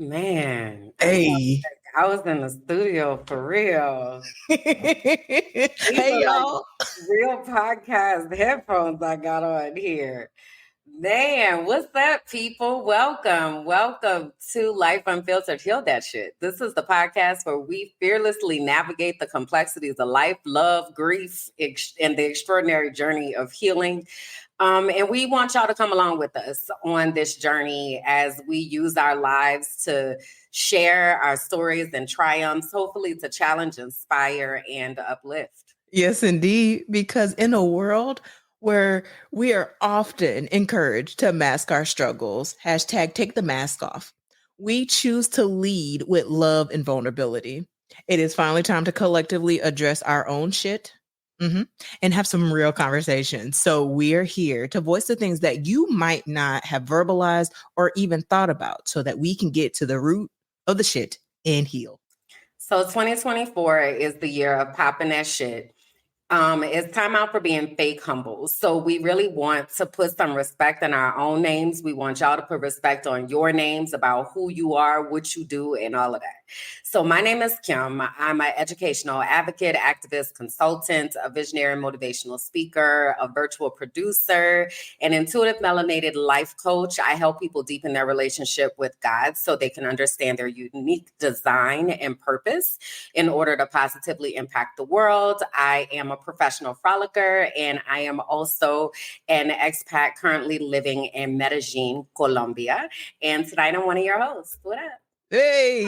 Man, Hey. I was in the studio for real. These Hey, are like y'all. real podcast headphones I got on here. Man, what's up, people? Welcome to Life Unfiltered. Heal that shit. This is the podcast where we fearlessly navigate the complexities of life, love, grief, and the extraordinary journey of healing. And we want y'all to come along with us on this journey as we use our lives to share our stories and triumphs, hopefully to challenge, inspire, and uplift. Yes, indeed. Because in a world where we are often encouraged to mask our struggles, hashtag take the mask off, we choose to lead with love and vulnerability. It is finally time to collectively address our own shit. And have some real conversations. So, we're here to voice the things that you might not have verbalized or even thought about so that we can get to the root of the shit and heal. So 2024 is the year of popping that shit. It's time out for being fake humble. So we really want to put some respect in our own names. We want y'all to put respect on your names about who you are, what you do, and all of that. So my name is Kim. I'm an educational advocate, activist, consultant, a visionary motivational speaker, a virtual producer, an intuitive melanated life coach. I help people deepen their relationship with God so they can understand their unique design and purpose in order to positively impact the world. I am a professional frolicker, and I am also an expat currently living in Medellin, Colombia. And tonight I'm one of your hosts. What up? Hey,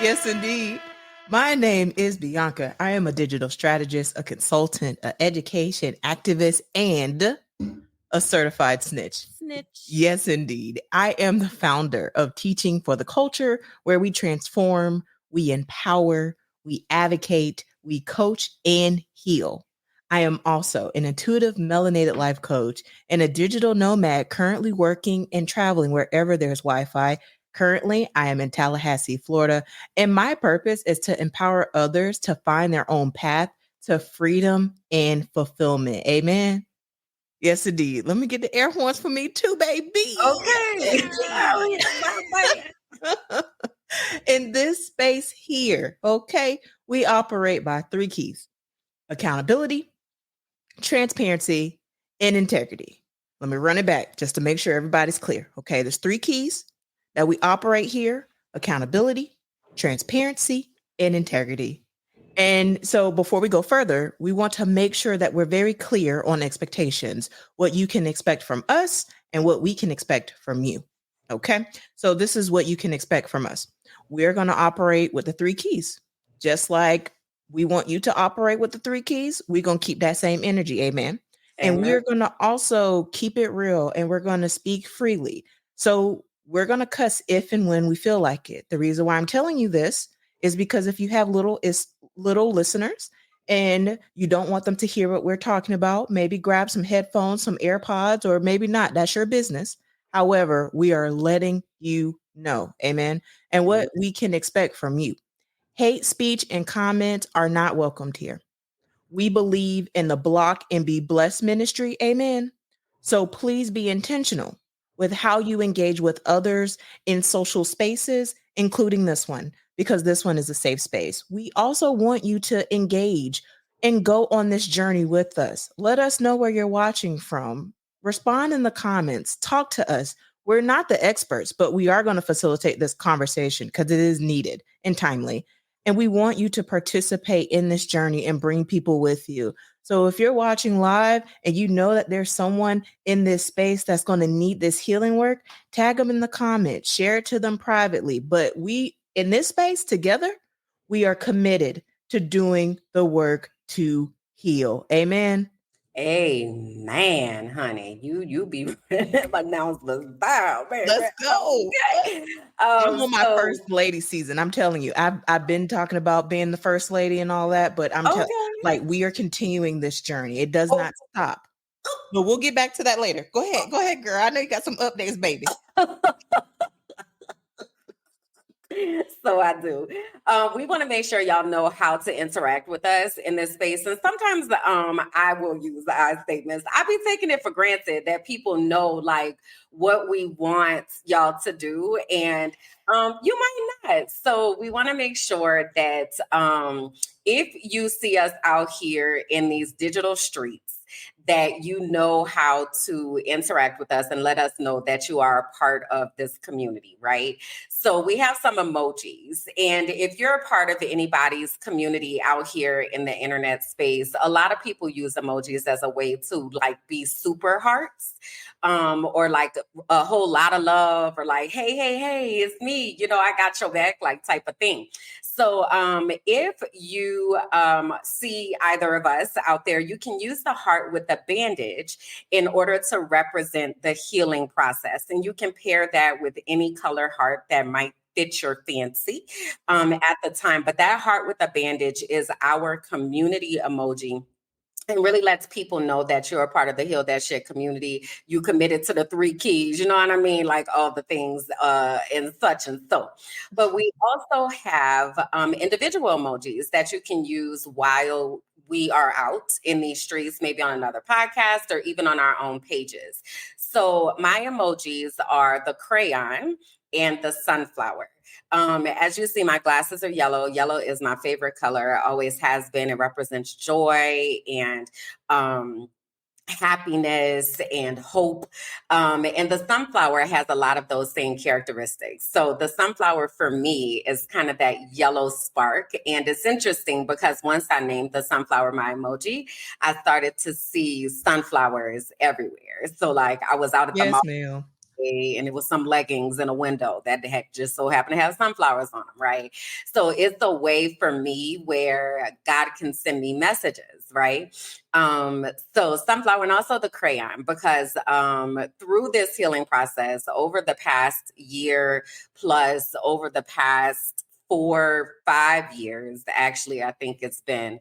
yes, indeed. My name is Bianca. I am a digital strategist, a consultant, an education activist, and a certified snitch. Yes, indeed. I am the founder of Teaching for the Culture, where we transform, we empower, we advocate, we coach, and heal. I am also an intuitive melanated life coach and a digital nomad currently working and traveling wherever there's Wi Fi. Currently, I am in Tallahassee, Florida, and my purpose is to empower others to find their own path to freedom and fulfillment. Amen. Yes, indeed. Let me get the air horns for me too, baby. Okay. In this space here, okay, we operate by three keys: accountability, transparency, and integrity. Let me run it back just to make sure everybody's clear. Okay, there's three keys that we operate here: accountability, transparency, and integrity. And so before we go further, we want to make sure that we're very clear on expectations, what you can expect from us and what we can expect from you. Okay. So this is what you can expect from us. We're going to operate with the three keys. Just like we want you to operate with the three keys, we're going to keep that same energy. Amen. And Amen. we're going to also keep it real and we're going to speak freely. So we're going to cuss if and when we feel like it. The reason why I'm telling you this is because if you have little listeners and you don't want them to hear what we're talking about, maybe grab some headphones, some AirPods, or maybe not. That's your business. However, we are letting you know, amen, and what we can expect from you. Hate speech and comments are not welcomed here. We believe in the block and be blessed ministry, amen. So please be intentional with how you engage with others in social spaces, including this one, because this one is a safe space. We also want you to engage and go on this journey with us. Let us know where you're watching from. Respond in the comments. Talk to us. We're not the experts, but we are going to facilitate this conversation because it is needed and timely. And we want you to participate in this journey and bring people with you. So if you're watching live and you know that there's someone in this space that's going to need this healing work, tag them in the comments, share it to them privately. But we, in this space together, we are committed to doing the work to heal. Amen. Amen, honey. You be announcements down, baby. Let's go. Okay. I'm on my first lady season. I'm telling you, I've been talking about being the first lady and all that, but I'm like, we are continuing this journey. It does not stop. But we'll get back to that later. Go ahead, girl. I know you got some updates, baby. So I do. We want to make sure y'all know how to interact with us in this space. And sometimes I will use the I statements. I be taking it for granted that people know like what we want y'all to do. And you might not. So we want to make sure that if you see us out here in these digital streets, that you know how to interact with us and let us know that you are a part of this community, right? So we have some emojis. And if you're a part of anybody's community out here in the internet space, a lot of people use emojis as a way to like be super hearts. Or like a whole lot of love, or like, hey, it's me, I got your back, like type of thing. So if you see either of us out there, you can use the heart with the bandage in order to represent the healing process. And you can pair that with any color heart that might fit your fancy at the time. But that heart with a bandage is our community emoji, and really lets people know that you're a part of the Heal That Shit community. You committed to the 3 keys, you know what I mean? Like all the things and such and so. But we also have individual emojis that you can use while we are out in these streets, maybe on another podcast or even on our own pages. So my emojis are the crayon and the sunflower. As you see, my glasses are yellow. Yellow is my favorite color, always has been. It represents joy and happiness and hope. And the sunflower has a lot of those same characteristics. So the sunflower for me is kind of that yellow spark. And it's interesting because once I named the sunflower my emoji, I started to see sunflowers everywhere. So like I was out at the mall Yes, ma'am. and it was some leggings in a window that had just so happened to have sunflowers on them, right? So it's a way for me where God can send me messages, right? So sunflower and also the crayon, because through this healing process over the past year plus, over the past 4, 5 years, actually, I think it's been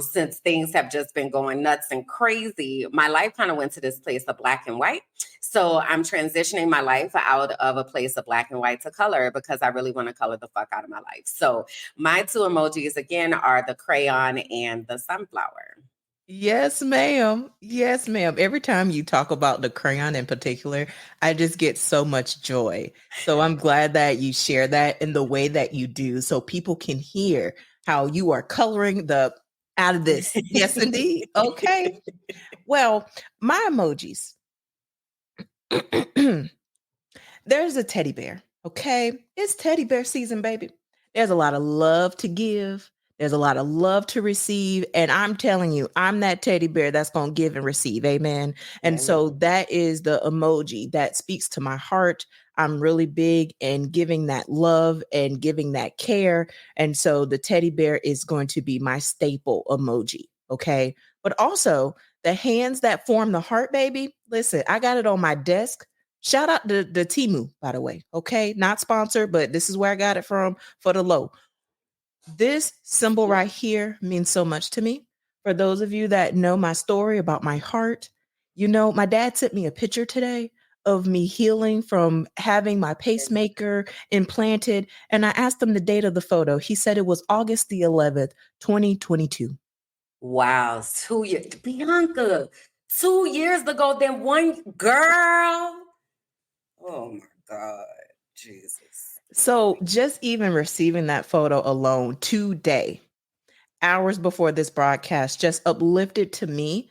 since things have just been going nuts and crazy, my life kind of went to this place of black and white. So I'm transitioning my life out of a place of black and white to color because I really want to color the fuck out of my life. So my two emojis again are the crayon and the sunflower. Yes, ma'am. Yes, ma'am. Every time you talk about the crayon in particular, I just get so much joy. So I'm glad that you share that in the way that you do so people can hear how you are coloring the out of this. Yes, indeed. Okay. Well, my emojis. There's a teddy bear. Okay. It's teddy bear season, baby. There's a lot of love to give. There's a lot of love to receive. And I'm telling you, I'm that teddy bear that's going to give and receive. Amen. And so Amen. that is the emoji that speaks to my heart. I'm really big in giving that love and giving that care. And so the teddy bear is going to be my staple emoji. Okay. But also the hands that form the heart, baby. Listen, I got it on my desk. Shout out to the Timu, by the way. Okay, not sponsored, but this is where I got it from for the low. This symbol right here means so much to me. For those of you that know my story about my heart, my dad sent me a picture today of me healing from having my pacemaker implanted. And I asked him the date of the photo. He said it was August the 11th, 2022. Wow, 2 years. Bianca, 2 years ago, then one girl. Oh my God, Jesus. So just even receiving that photo alone today, hours before this broadcast, just uplifted to me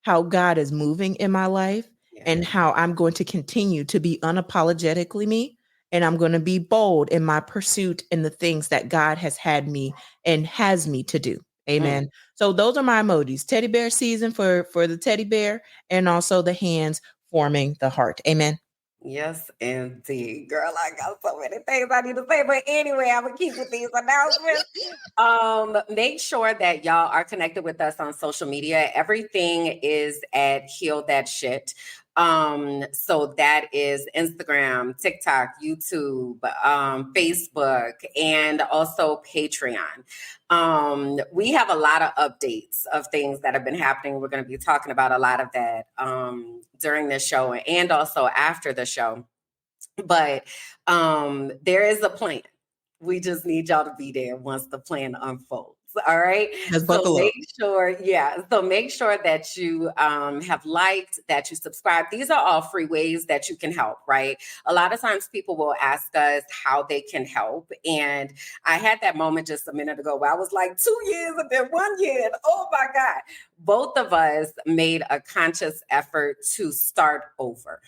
how God is moving in my life Yeah. and how I'm going to continue to be unapologetically me. And I'm going to be bold in my pursuit in the things that God has had me and has me to do. Mm. Amen. So those are my emojis. Teddy bear season for the teddy bear, and also the hands forming the heart. Amen. Yes, indeed. Girl, I got so many things I need to say. But anyway, I'm gonna keep with these announcements. Make sure that y'all are connected with us on social media. Everything is at Heal That Shit. So that is Instagram, TikTok, YouTube, Facebook, and also Patreon. We have a lot of updates of things that have been happening. We're going to be talking about a lot of that during this show and also after the show. But there is a plan. We just need y'all to be there once the plan unfolds. All right. Just So buckle up. make sure, yeah. So make sure that you have liked, that you subscribe. These are all free ways that you can help, right? A lot of times people will ask us how they can help. And I had that moment just a minute ago where I was like, 2 years and then 1 year. And oh my God. Both of us made a conscious effort to start over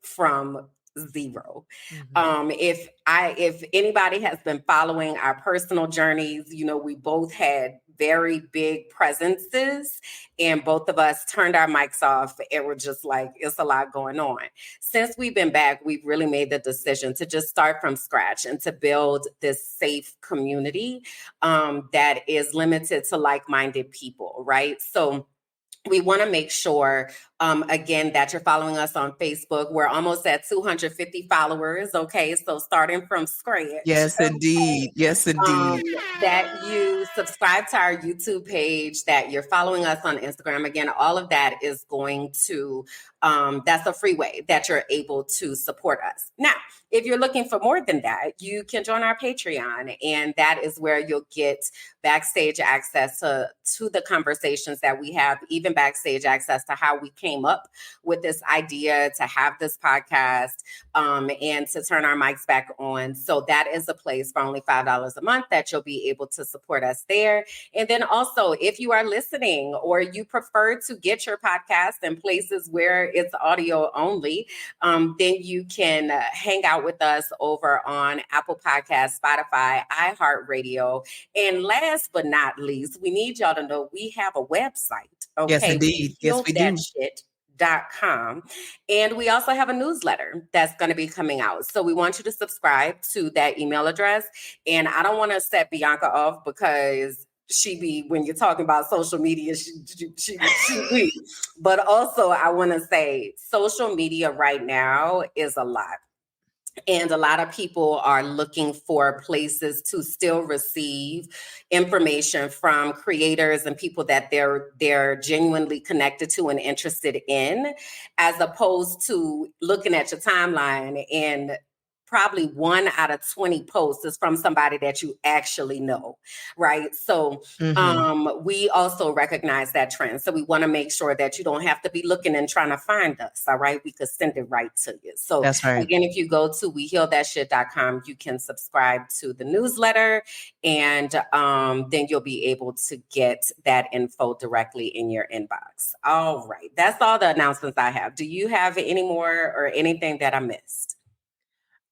from zero. Mhm. If anybody has been following our personal journeys, we both had very big presences and both of us turned our mics off and we're just like, it's a lot going on. Since we've been back, we've really made the decision to just start from scratch and to build this safe community that is limited to like-minded people, right? So we want to make sure, again, that you're following us on Facebook. We're almost at 250 followers. Okay. So starting from scratch. Yes, indeed. Yes, um, indeed. that you subscribe to our YouTube page, that you're following us on Instagram. Again, all of that is going to, that's a free way that you're able to support us. Now, if you're looking for more than that, you can join our Patreon, and that is where you'll get backstage access to the conversations that we have, even backstage access to how we came up with this idea to have this podcast, and to turn our mics back on. So that is a place for only $5 a month that you'll be able to support us there. And then also, if you are listening or you prefer to get your podcast in places where it's audio only, then you can hang out with us over on Apple Podcasts, Spotify, iHeartRadio. And last but not least, we need y'all to know we have a website. Yes, Okay, we indeed. Yes, healed we that do. shit.com. And we also have a newsletter that's going to be coming out. So we want you to subscribe to that email address. And I don't want to set Bianca off because when you're talking about social media, she weak. But also I want to say social media right now is a lot. And a lot of people are looking for places to still receive information from creators and people that they're genuinely connected to and interested in, as opposed to looking at your timeline and probably 1 out of 20 posts is from somebody that you actually know, right? So Mhm. we also recognize that trend. So we want to make sure that you don't have to be looking and trying to find us, all right? We could send it right to you. So That's right. again, if you go to wehealthatshit.com, you can subscribe to the newsletter, and then you'll be able to get that info directly in your inbox. All right. That's all the announcements I have. Do you have any more or anything that I missed?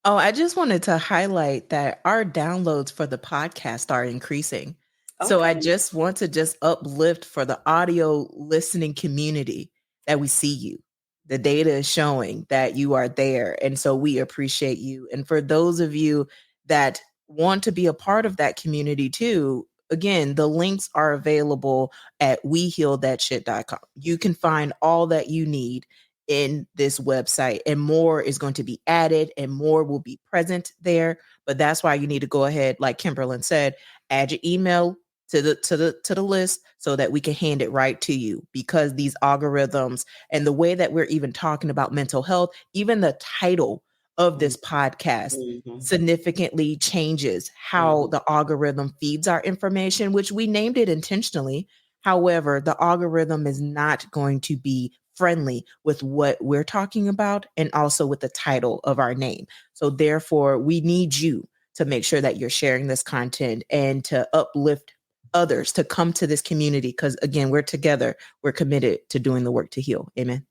Oh, I just wanted to highlight that our downloads for the podcast are increasing. So I Okay. just want to just uplift for the audio listening community that we see you. The data is showing that you are there. And so we appreciate you. And for those of you that want to be a part of that community too, again, the links are available at wehealthatshit.com. You can find all that you need in this website, and more is going to be added and more will be present there. But that's why you need to go ahead, like Kimberlyn said, add your email to the list so that we can hand it right to you, because these algorithms and the way that we're even talking about mental health, even the title of this podcast Mm-hmm. significantly changes how Mm-hmm. the algorithm feeds our information, which we named it intentionally. However, the algorithm is not going to be friendly with what we're talking about and also with the title of our name. So therefore, we need you to make sure that you're sharing this content and to uplift others to come to this community, because again, we're together. We're committed to doing the work to heal. Amen.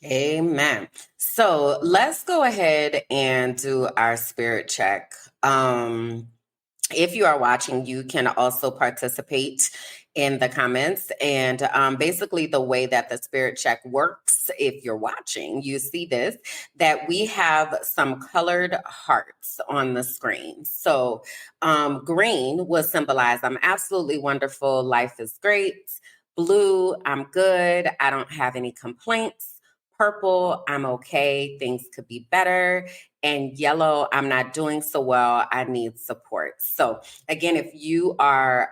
Amen. So let's go ahead and do our spirit check. If you are watching, you can also participate in the comments. And basically, the way that the spirit check works, if you're watching, you see this, that we have some colored hearts on the screen. So green will symbolize I'm absolutely wonderful, life is great. Blue, I'm good, I don't have any complaints. Purple, I'm okay. Things could be better. And yellow, I'm not doing so well. I need support. So, again, if you are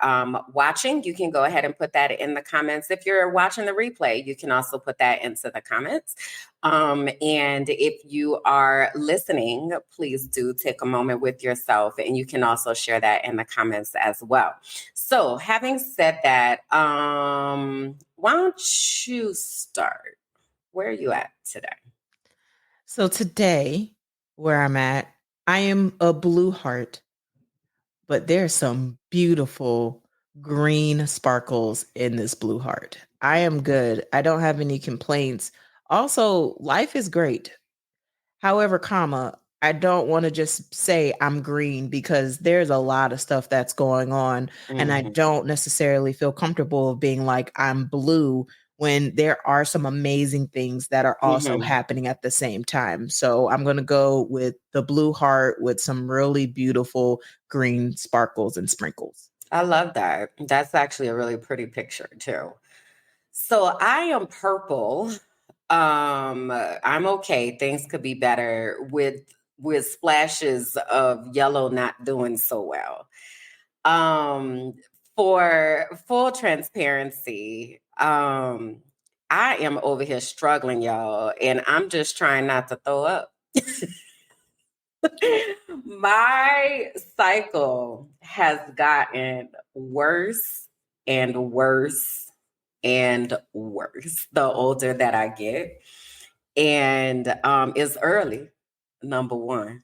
watching, you can go ahead and put that in the comments. If you're watching the replay, you can also put that into the comments. And if you are listening, please do take a moment with yourself, and you can also share that in the comments as well. So, having said that, why don't you start? Where are you at today? So today, where I'm at, I am a blue heart, but there's some beautiful green sparkles in this blue heart. I am good. I don't have any complaints. Also, life is great. However, comma, I don't want to just say I'm green because there's a lot of stuff that's going on. And I Mhm. don't necessarily feel comfortable of being like I'm blue when there are some amazing things that are also Mhm. happening at the same time. So I'm going to go with the blue heart with some really beautiful green sparkles and sprinkles. I love that. That's actually a really pretty picture too. So I am purple. I'm okay. Things could be better with splashes of yellow not doing so well. Um, for full transparency, I am over here struggling, y'all, and I'm just trying not to throw up. My cycle has gotten worse and worse and worse the older that I get. And it's early, number one.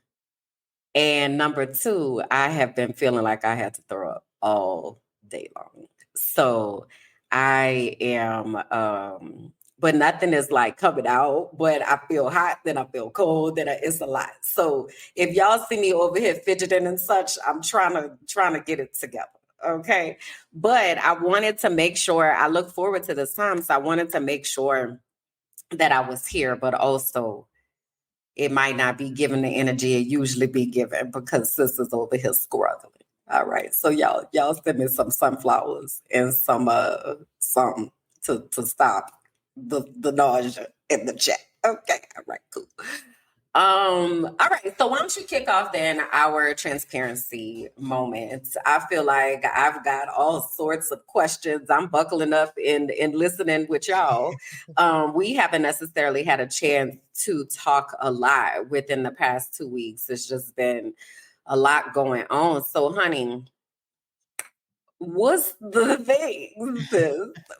And number two, I have been feeling like I had to throw up all day long. So I am, but nothing is like coming out, but I feel hot, then I feel cold, it's a lot. So if y'all see me over here fidgeting and such, I'm trying to get it together. Okay. But I wanted to make sure I look forward to this time. So I wanted to make sure that I was here, but also it might not be given the energy it usually be given because sisters over here struggling. All right. So y'all send me some sunflowers and some to stop the nausea in the chat. Okay. All right, cool. All right. So why don't you kick off then our transparency moments? I feel like I've got all sorts of questions. I'm buckling up and listening with y'all. We haven't necessarily had a chance to talk a lot within the past 2 weeks. It's just been a lot going on. So, honey, what's the thing?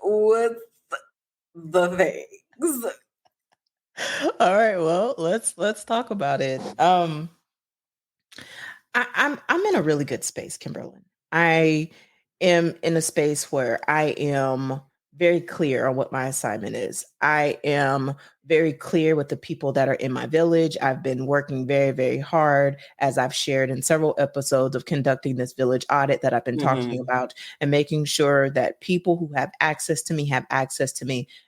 What's the things? All right, well, let's talk about it. I'm in a really good space, Kimberlyn. I am in a space where I am very clear on what my assignment is. I am very clear with the people that are in my village. I've been working very, very hard, as I've shared in several episodes of conducting this village audit that I've been talking Mm-hmm. about, and making sure that people who have access to me,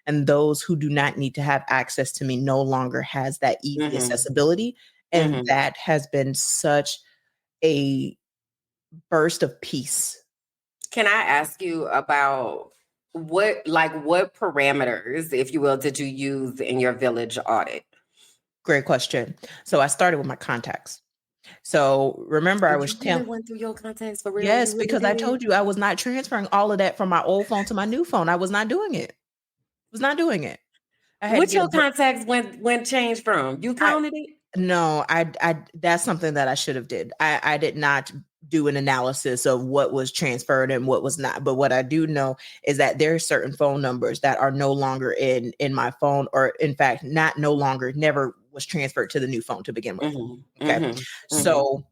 and those who do not need to have access to me no longer has that easy Mm-hmm. accessibility. And Mm-hmm. that has been such a burst of peace. Can I ask you about what parameters, if you will, did you use in your village audit? Great question. So I started with my contacts. So remember, I Oh, was you really telling, went through your contacts for real? yes, You really because I did? told you I was not transferring all of that from my old phone to my new phone. I was not doing it. Was not doing it. I had to What get a your contacts went changed from? You I counted it? no, I that's something that I should have did. I did not do an analysis of what was transferred and what was not. But what I do know is that there are certain phone numbers that are no longer in my phone, or in fact, not no longer, never was transferred to the new phone to begin with. Mm-hmm. Okay. Mm-hmm. Mm-hmm. So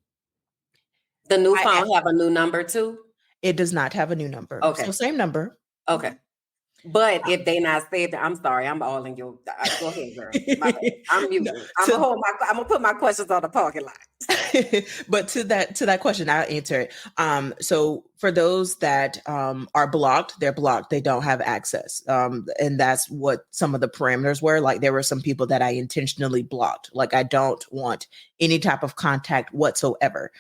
The new I phone have a new number too? it does not have a new number. So Okay. same number. Okay. But if they not saved, I'm sorry, I'm all in your. Go ahead, girl. My bad. I'm No, muted. I'm to gonna hold my. I'm gonna put my questions on the parking lot. but to that question, I'll answer it. So for those that are blocked, they're blocked. They don't have access. And that's what some of the parameters were. Like there were some people that I intentionally blocked. Like I don't want any type of contact whatsoever.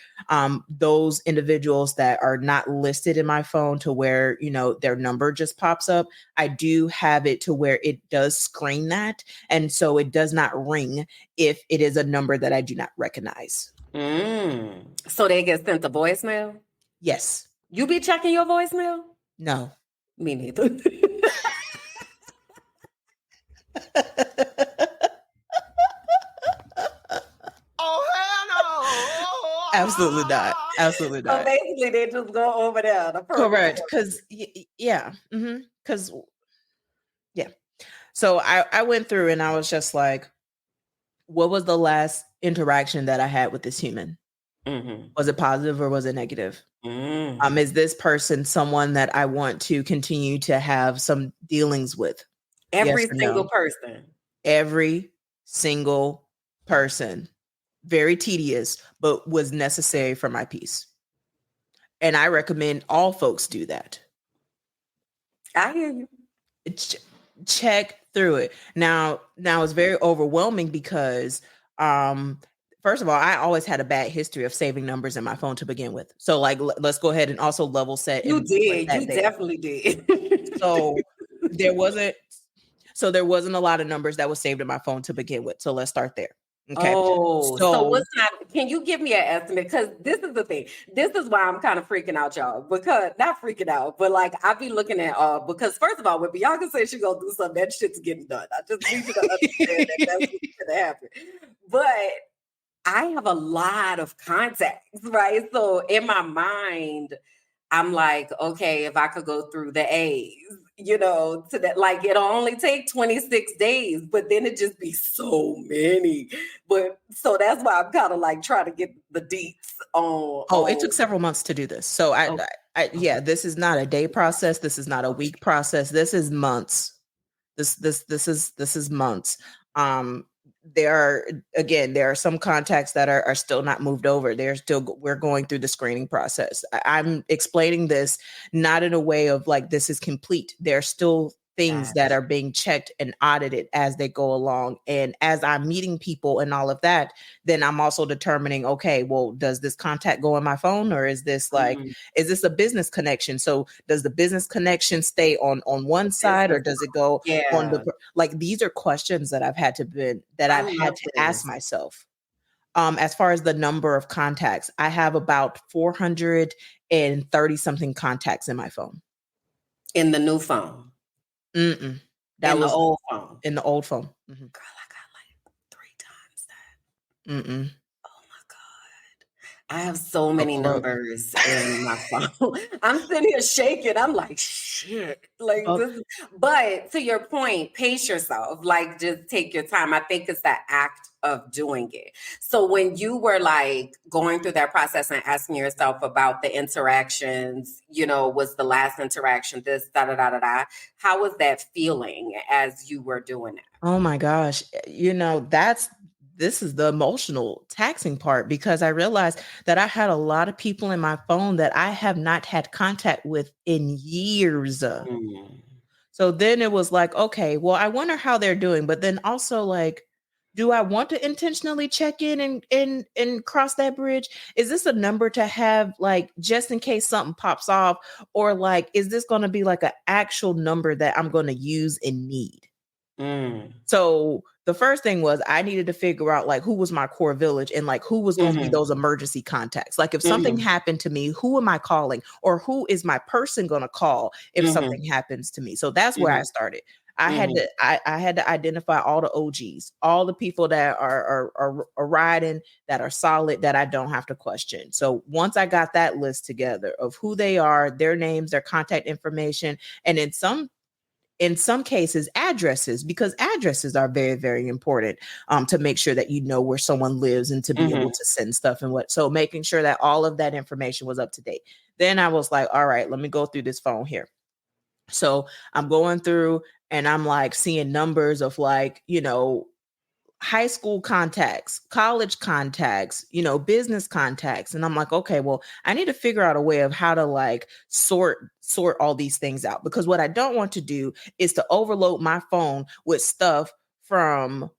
Those individuals that are not listed in my phone to where, their number just pops up, I do have it to where it does screen that. And so it does not ring if it is a number that I do not recognize. So they get sent a voicemail? Yes. You be checking your voicemail? No. Me neither. Oh, hell no. Absolutely not. Absolutely So not. basically, they just go over there. Correct. Because, yeah. Because, yeah. So I went through and I was just like, what was the last interaction that I had with this human? Was it positive or was it negative? Is this person someone that I want to continue to have some dealings with? Every Yes or single no? person. Every single person. Very tedious, but was necessary for my peace. And I recommend all folks do that. I hear you. Check through it. Now it's very overwhelming because first of all, I always had a bad history of saving numbers in my phone to begin with. So like let's go ahead and also level set. You And did. You definitely did. So there wasn't a lot of numbers that was saved in my phone to begin with. So let's start there. Okay. Oh, so what's not? Can you give me an estimate? Because this is the thing. This is why I'm kind of freaking out, y'all. Because not freaking out, but like I be looking at because first of all, when Bianca says she gonna do something, that shit's getting done. I just need you to understand that that's what's gonna happen. But I have a lot of contacts, right? So in my mind, I'm like, okay, if I could go through the A's, to that, like it'll only take 26 days, but then it just be so many. But so that's why I'm kind of like trying to get the deets on. Oh, it took several months to do this. So yeah, this is not a day process. This is not a week process. This is months. This is months. There are some contacts that are still not moved over. We're going through the screening process. I'm explaining this not in a way of like this is complete. There's still things that are being checked and audited as they go along. And as I'm meeting people and all of that, then I'm also determining, okay, well, does this contact go on my phone or is this is this a business connection? So does the business connection stay on one side or does it go on the, like, these are questions that I've had to ask myself. As far as the number of contacts, I have about 430 something contacts in my phone. In the new phone. That was the old phone. In the old phone. Girl, I got like 3 times that. Oh my God. I have so many numbers in my phone. I'm sitting here shaking. I'm like, shit. Like but to your point, pace yourself. Like just take your time. I think it's that act of doing it. So when you were like going through that process and asking yourself about the interactions, was the last interaction this, da da da da da, how was that feeling as you were doing that? Oh my gosh. This is the emotional taxing part because I realized that I had a lot of people in my phone that I have not had contact with in years. So then it was like, okay, well, I wonder how they're doing, but then also like, do I want to intentionally check in and cross that bridge? Is this a number to have like just in case something pops off, or like is this going to be like an actual number that I'm going to use and need? So the first thing was I needed to figure out like who was my core village and like who was going to be those emergency contacts. Like if something happened to me, who am I calling, or who is my person going to call if something happens to me? So that's where I started. I had to identify all the OGs, all the people that are riding, that are solid, that I don't have to question. So once I got that list together of who they are, their names, their contact information, and in some cases addresses, because addresses are very, very important to make sure that you know where someone lives and to be able to send stuff and so making sure that all of that information was up to date. Then I was like, all right, let me go through this phone here. So I'm going through and I'm like seeing numbers of like, high school contacts, college contacts, business contacts. And I'm like, okay, well, I need to figure out a way of how to like sort all these things out, because what I don't want to do is to overload my phone with stuff from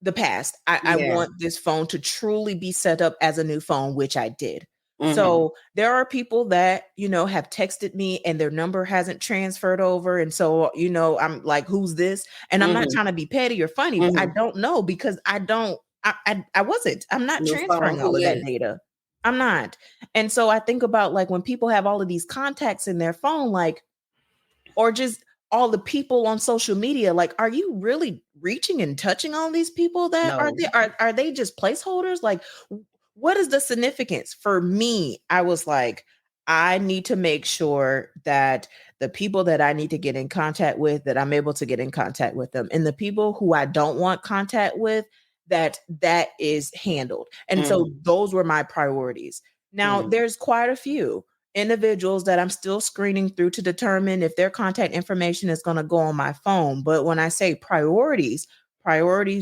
the past. I Yeah. want this phone to truly be set up as a new phone, which I did. Mm-hmm. So there are people that, have texted me and their number hasn't transferred over. And so, I'm like, who's this? And I'm not Mm-hmm. trying to be petty or funny, but I Mm-hmm. don't know, because I wasn't. I'm not New phone. transferring all Who of that is? data. I'm not. And so I think about like when people have all of these contacts in their phone, like, or just all the people on social media, like, are you really reaching and touching all these people that are No. there? Are they just placeholders? Like, what is the significance? For me, I was like, I need to make sure that the people that I need to get in contact with, that I'm able to get in contact with them, and the people who I don't want contact with, that is handled. And so Mm-hmm. those were my priorities. Now Mm-hmm. there's quite a few individuals that I'm still screening through to determine if their contact information is going to go on my phone. But when I say priorities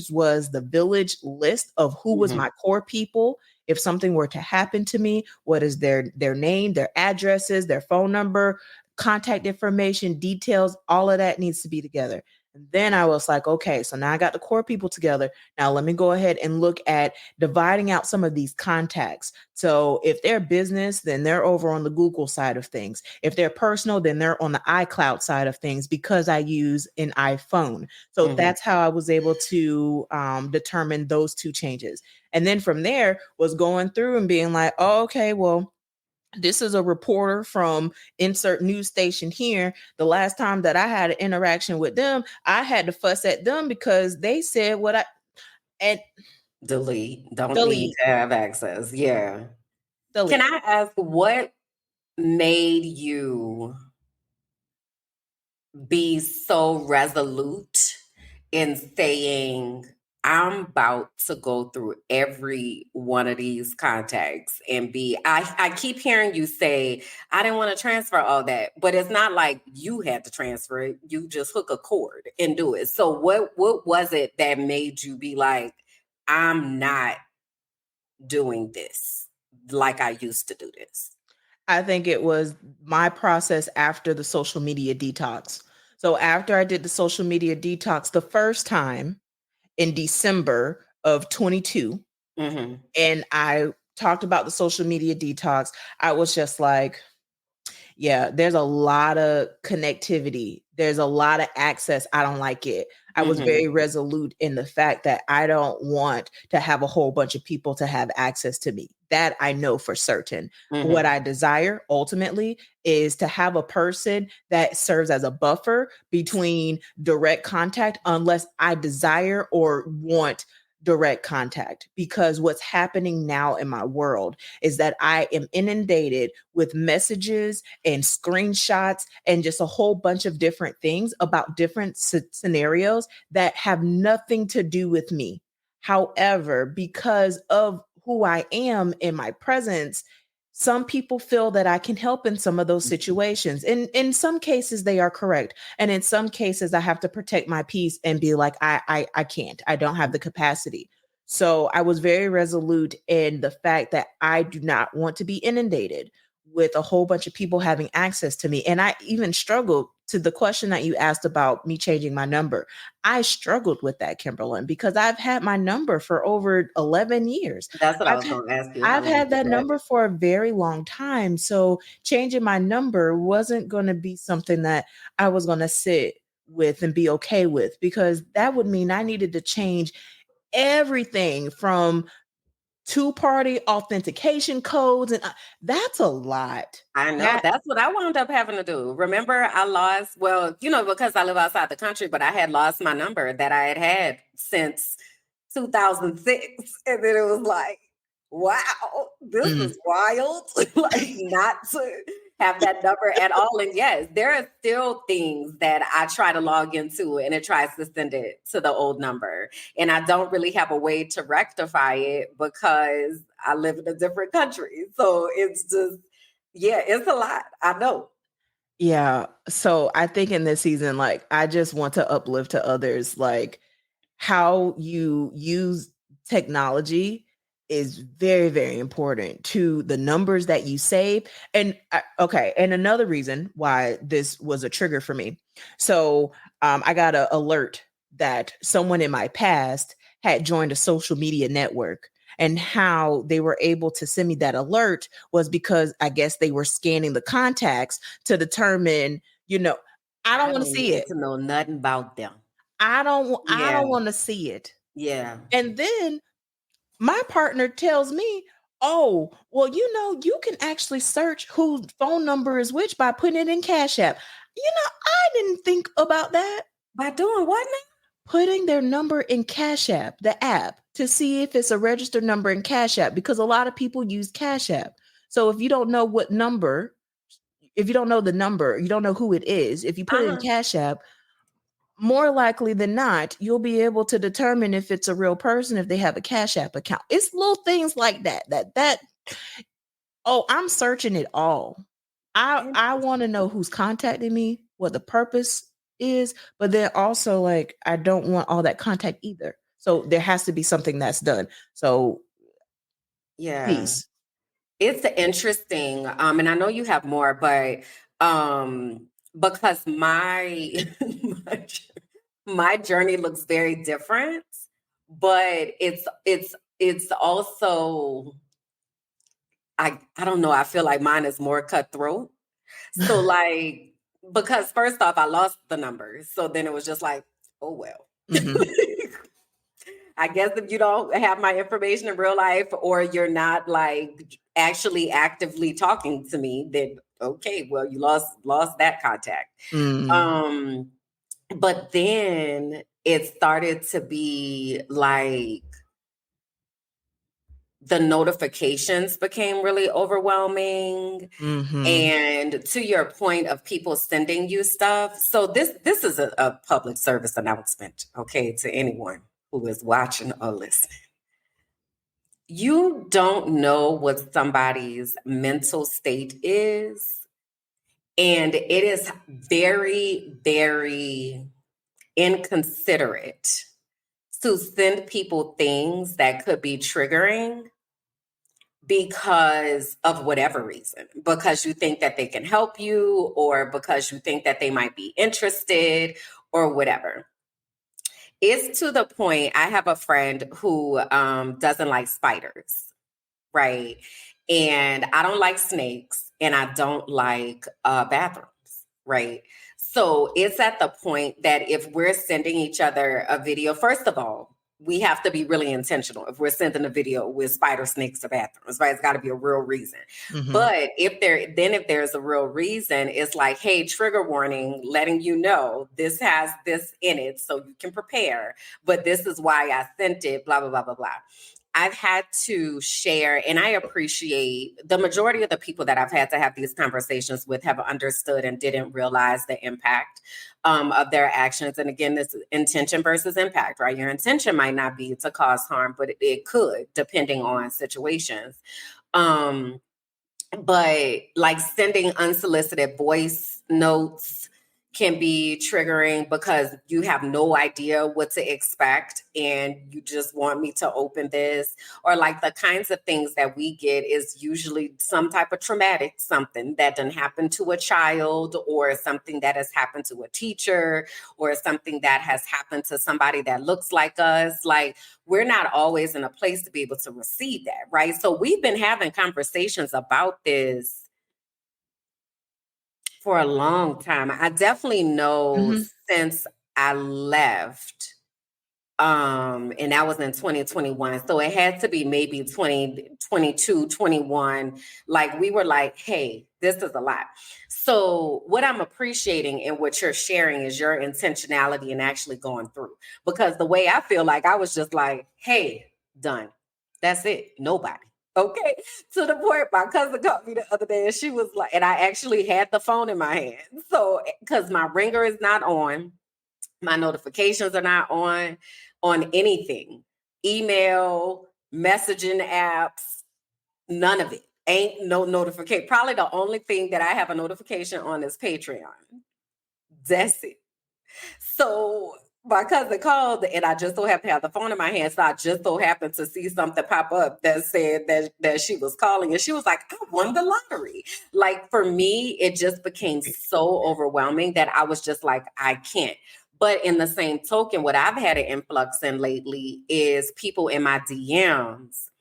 was the village list of who was Mm-hmm. my core people. If something were to happen to me, what is their name, their addresses, their phone number, contact information, details, all of that needs to be together. And then I was like, okay, so now I got the core people together. Now let me go ahead and look at dividing out some of these contacts. So if they're business, then they're over on the Google side of things. If they're personal, then they're on the iCloud side of things, because I use an iPhone. So Mm-hmm. that's how I was able to determine those two changes. And then from there was going through and being like, oh, okay, well, this is a reporter from insert news station here. The last time that I had an interaction with them, I had to fuss at them because they said what I and Delete. Don't need delete, to have access. Yeah. Can delete. I ask what made you be so resolute in saying, I'm about to go through every one of these contacts and I keep hearing you say, I didn't want to transfer all that, but it's not like you had to transfer it. You just hook a cord and do it. So what was it that made you be like, I'm not doing this like I used to do this? I think it was my process after the social media detox. So after I did the social media detox the first time in December of 22, Mm-hmm. and I talked about the social media detox, I was just like, yeah, there's a lot of connectivity. There's a lot of access. I don't like it. I was Mm-hmm. very resolute in the fact that I don't want to have a whole bunch of people to have access to me. That I know for certain. What Mm-hmm. I desire ultimately is to have a person that serves as a buffer between direct contact, unless I desire or want direct contact. Because what's happening now in my world is that I am inundated with messages and screenshots and just a whole bunch of different things about different scenarios that have nothing to do with me. However, because of who I am in my presence, some people feel that I can help in some of those situations. And in some cases, they are correct. And in some cases, I have to protect my peace and be like, I can't. I don't have the capacity. So I was very resolute in the fact that I do not want to be inundated with a whole bunch of people having access to me. And I even struggled to the question that you asked about me changing my number. I struggled with that, Kimberlyn, because I've had my number for over 11 years. That's what I I've was had, going to ask you. How I've long had is that that? number for a very long time. So changing my number wasn't going to be something that I was going to sit with and be okay with, because that would mean I needed to change everything from two-party authentication codes, and that's a lot. I know. That That's what I wound up having to do. Remember, I lost, well, because I live outside the country, but I had lost my number that I had had since 2006. And then it was like, wow, this mm, is wild. Like, not to have that number at all. And yes, there are still things that I try to log into and it tries to send it to the old number. And I don't really have a way to rectify it because I live in a different country. So it's just, yeah, it's a lot. I know. yeah. So I think in this season, like, I just want to uplift to others. Like, how you use technology is very, very important to the numbers that you save. And okay, and another reason why this was a trigger for me. So I got an alert that someone in my past had joined a social media network. And how they were able to send me that alert was because I guess they were scanning the contacts to determine, I don't I want to don't see need it. to know nothing about them. I Yeah, don't want to see it. yeah. And then my partner tells me, "Oh, well, you can actually search whose phone number is which by putting it in Cash App." I didn't think about that. By doing what now? Putting their number in Cash App, the app, to see if it's a registered number in Cash App, because a lot of people use Cash App. So if you don't know what number, if you don't know the number, you don't know who it is, if you put it in Uh-huh. Cash App, more likely than not, you'll be able to determine if it's a real person if they have a Cash App account. It's little things like that. Oh, I'm searching it all. I want to know who's contacting me, what the purpose is, but then also like I don't want all that contact either. So there has to be something that's done. So Yeah. please. It's interesting. And I know you have more, but because my my, my journey looks very different, but it's also I don't know, I feel like mine is more cutthroat. So like because first off, I lost the numbers. So then it was just like, oh well. Hmm. I guess if you don't have my information in real life or you're not like actually actively talking to me, then okay, well you lost that contact. Mm, Um but then it started to be like the notifications became really overwhelming. hmm. And to your point of people sending you stuff, so this is a public service announcement, okay, to anyone who is watching or listening. You don't know what somebody's mental state is, and it is very, very inconsiderate to send people things that could be triggering because of whatever reason, because you think that they can help you or because you think that they might be interested or whatever. It's to the point, I have a friend who doesn't like spiders, right? And I don't like snakes and I don't like bathrooms, right? So it's at the point that if we're sending each other a video, first of all, we have to be really intentional. If we're sending a video with spider, snakes, or bathrooms, right? It's got to be a real reason. Hmm. But if there's a real reason, it's like, hey, trigger warning, letting you know this has this in it, so you can prepare. But this is why I sent it. Blah blah blah blah blah. I've had to share, and I appreciate the majority of the people that I've had to have these conversations with have understood and didn't realize the impact of their actions. And again, this is intention versus impact, right? Your intention might not be to cause harm, but it could, depending on situations. Um, but like sending unsolicited voice notes can be triggering because you have no idea what to expect and you just want me to open this, or like the kinds of things that we get is usually some type of traumatic something that didn't happen to a child or something that has happened to a teacher or something that has happened to somebody that looks like us. Like we're not always in a place to be able to receive that, right? So we've been having conversations about this for a long time. I definitely know Hmm. since I left, and that was in 2021. So it had to be maybe 2022, 21. Like we were like, hey, this is a lot. So what I'm appreciating and what you're sharing is your intentionality and actually going through. Because the way I feel like I was just like, hey, done. That's it. Nobody. Okay. To the point my cousin called me the other day and she was like, and I actually had the phone in my hand. So because my ringer is not on, my notifications are not on anything. Email, messaging apps, none of it. Ain't no notification. Probably the only thing that I have a notification on is Patreon. That's it. So my cousin called and I just so happened to have the phone in my hand. So I just so happened to see something pop up that said that she was calling. And she was like, I won the lottery. Like for me, it just became so overwhelming that I was just like, I can't. But in the same token, what I've had an influx in lately is people in my DMs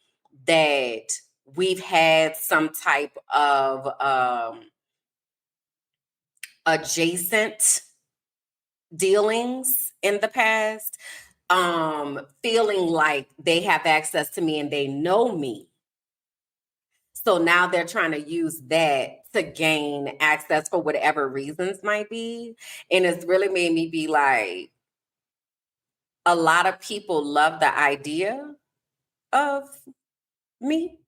that we've had some type of adjacent dealings in the past, feeling like they have access to me and they know me. So now they're trying to use that to gain access for whatever reasons might be. And it's really made me be like, a lot of people love the idea of me,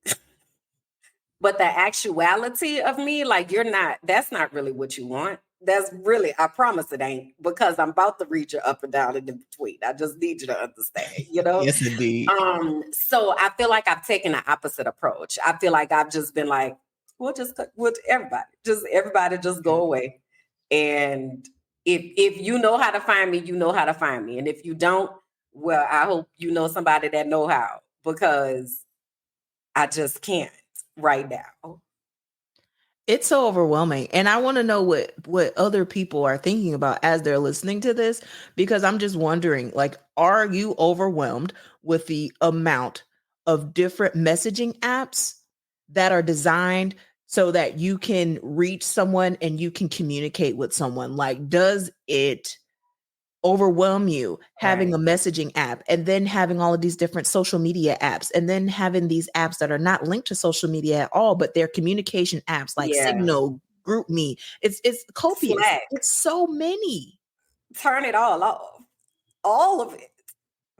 but the actuality of me, like that's not really what you want. That's really, I promise it ain't, because I'm about to read you up and down in between. I just need you to understand, you know? Yes, indeed. So I feel like I've taken the opposite approach. I feel like I've just been like, everybody just go away. And if you know how to find me, you know how to find me. And if you don't, well, I hope you know somebody that know how, because I just can't right now. It's so overwhelming. And I want to know what other people are thinking about as they're listening to this, because I'm just wondering, like, are you overwhelmed with the amount of different messaging apps that are designed so that you can reach someone and you can communicate with someone? Like, does it overwhelm you having a Right. messaging app and then having all of these different social media apps and then having these apps that are not linked to social media at all, but they're communication apps like Yeah. Signal, GroupMe? It's copious. Slack. It's so many. Turn it all off. All of it.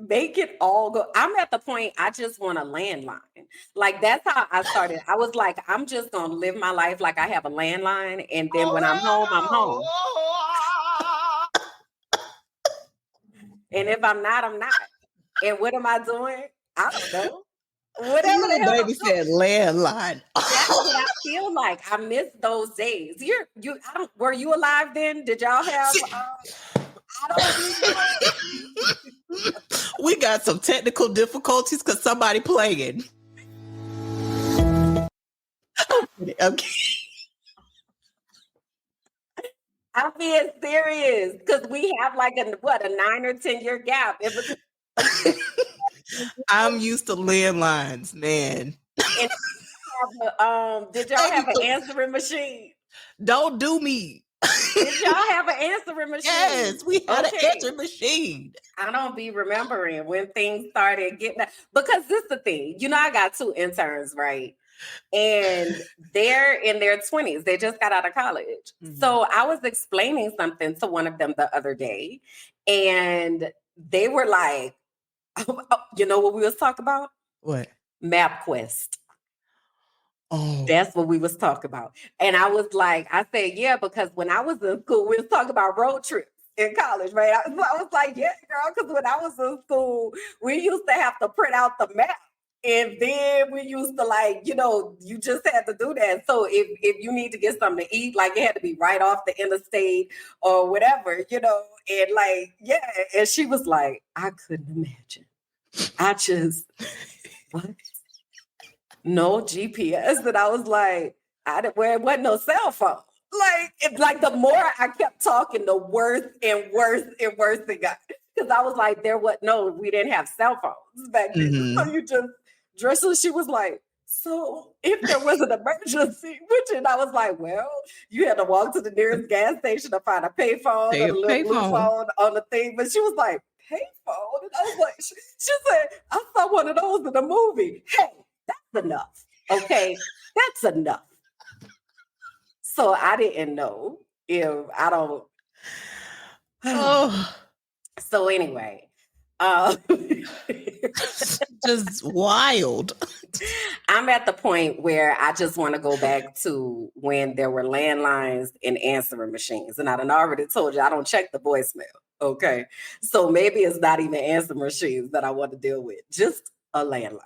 Make it all go. I'm at the point I just want a landline. Like that's how I started. I was like, I'm just gonna live my life like I have a landline, and then when I'm home, I'm home. And if I'm not, I'm not. And what am I doing? I don't know. Whatever the Little hell baby I'm doing. said landline. That's what I feel like. I miss those days. I don't, were you alive then? Did y'all have I don't even know. We got some technical difficulties because somebody playing. Okay. I'm being serious because we have like a 9 or 10 year gap. It was I'm used to landlines, man. and did y'all have an answering machine? Don't do me. Did y'all have an answering machine? Yes, we had an answering machine. I don't be remembering when things started getting because this is the thing. You know, I got 2 interns, right? And they're in their 20s. They just got out of college. Mhm. So I was explaining something to one of them the other day, and they were like, you know what we was talking about? What? MapQuest. Oh. That's what we was talking about. And I was like, I said, yeah, because when I was in school, we was talking about road trips in college, right? I was like, yeah, girl, because when I was in school, we used to have to print out the map. And then we used to like, you know, you just had to do that. So if you need to get something to eat, like it had to be right off the interstate or whatever, you know, and like, yeah. And she was like, I couldn't imagine. I just, what? No GPS. And I was like, where it wasn't no cell phone. Like the more I kept talking, the worse and worse and worse it got. Because I was like, we didn't have cell phones back then. Mhm. So you just dress. So she was like, so if there was an emergency, and I was like, well, you had to walk to the nearest gas station to find a payphone or a little blue phone on the thing. But she was like, payphone? And I was like, she said, I saw one of those in the movie. Hey, that's enough. Okay, that's enough. So I didn't know if I don't. Oh. So anyway, just wild. I'm at the point where I just want to go back to when there were landlines and answering machines. And I done already told you I don't check the voicemail. Okay. So maybe it's not even answering machines that I want to deal with, just a landline.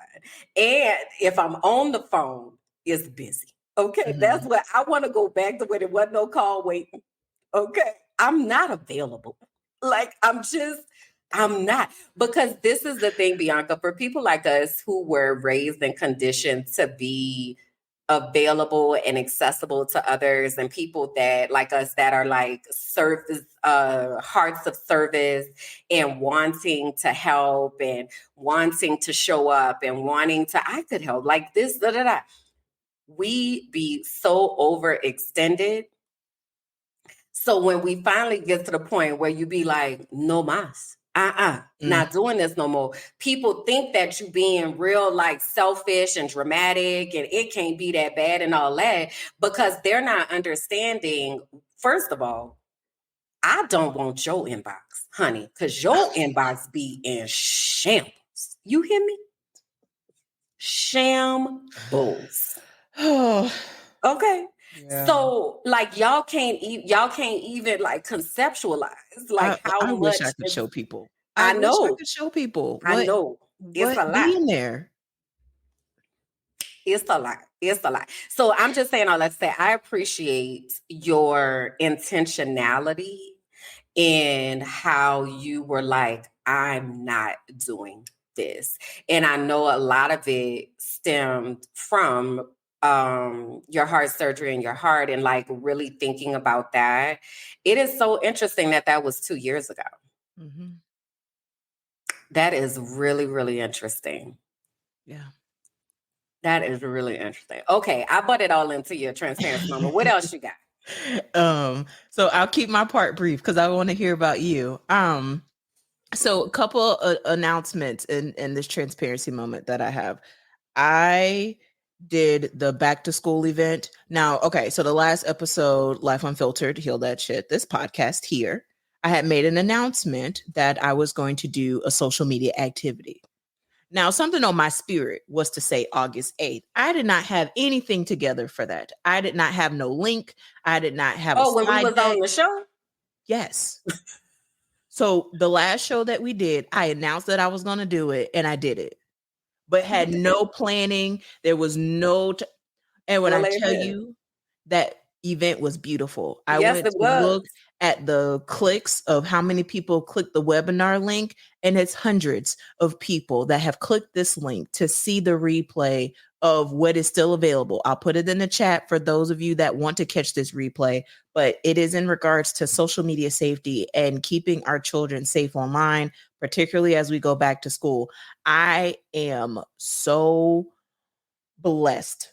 And if I'm on the phone, it's busy. Okay. Mhm. That's what I want to go back to, when there wasn't no call waiting. Okay. I'm not available. Like I'm just I'm not. Because this is the thing, Bianca, for people like us who were raised and conditioned to be available and accessible to others, and people that like us that are like service hearts of service and wanting to help and wanting to show up and wanting to, I could help like this, da, da, da. We be so overextended. So when we finally get to the point where you be like, no mas, Mm. not doing this no more. People think that you being real like selfish and dramatic and it can't be that bad and all that because they're not understanding. First of all, I don't want your inbox, honey, because your inbox be in shambles. You hear me? Shambles. Oh, Okay. yeah. So like y'all can't even like conceptualize like how I wish I much could is show people. I I wish I know. could show people I know. It's what a lot. be in there. It's a lot. It's a lot. So I'm just saying all that to say I appreciate your intentionality in how you were like, I'm not doing this. And I know a lot of it stemmed from your heart surgery and your heart and like really thinking about that. It is so interesting that that was 2 years ago. Mhm. That is really, really interesting. Yeah. That is really interesting. Okay, I brought it all into your transparency moment. What else you got? So I'll keep my part brief because I want to hear about you. So a couple announcements in this transparency moment that I have. I did the back to school event. Now, okay, so the last episode, Life Unfiltered, Heal That Shit, this podcast here, I had made an announcement that I was going to do a social media activity. Now, something on my spirit was to say August 8th. I did not have anything together for that. I did not have no link. I did not have a Oh, when we slide was deck. on the show? Yes. So the last show that we did, I announced that I was going to do it and I did it, but had Look at no that. planning. There was no, and when Well, I like I tell said, you that event was beautiful, I yes, went it to was. look at the clicks of how many people clicked the webinar link, and it's hundreds of people that have clicked this link to see the replay of what is still available. I'll put it in the chat for those of you that want to catch this replay, but it is in regards to social media safety and keeping our children safe online, particularly as we go back to school. I am so blessed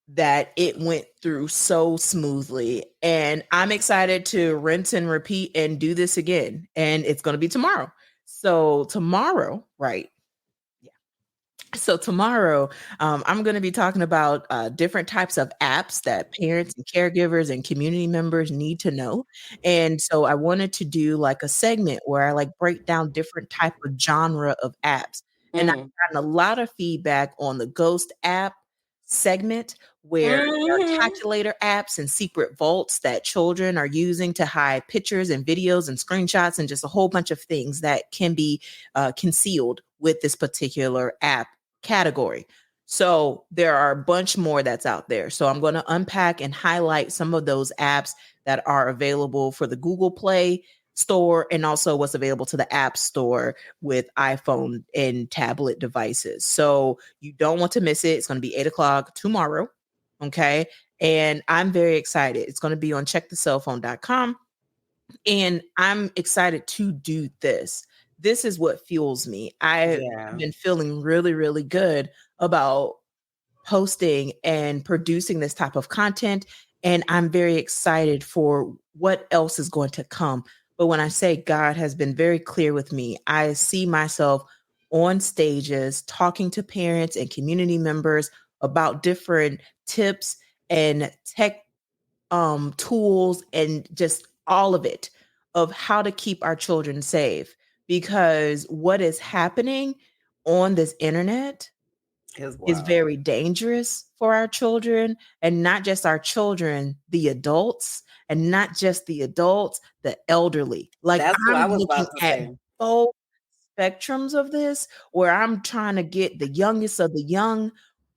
that it went through so smoothly. And I'm excited to rinse and repeat and do this again. And it's going to be tomorrow. So, tomorrow, right? So tomorrow, I'm going to be talking about different types of apps that parents and caregivers and community members need to know. And so I wanted to do like a segment where I like break down different type of genre of apps. And I've Mm. gotten a lot of feedback on the Ghost app segment where there are Hmm. calculator apps and secret vaults that children are using to hide pictures and videos and screenshots and just a whole bunch of things that can be concealed with this particular app category. So there are a bunch more that's out there. So I'm going to unpack and highlight some of those apps that are available for the Google Play store and also what's available to the App Store with iPhone and tablet devices. So you don't want to miss it. It's going to be 8 o'clock tomorrow. Okay. And I'm very excited. It's going to be on checkthecellphone.com. And I'm excited to do this. This is what fuels me. I've Yeah. been feeling really, really good about posting and producing this type of content. And I'm very excited for what else is going to come. But when I say God has been very clear with me, I see myself on stages talking to parents and community members about different tips and tech tools and just all of it of how to keep our children safe, because what is happening on this internet It's is wild. very dangerous for our children, and not just our children, the adults, and not just the adults, the elderly. Like That's what I'm I was looking about to at say. both spectrums of this, where I'm trying to get the youngest of the young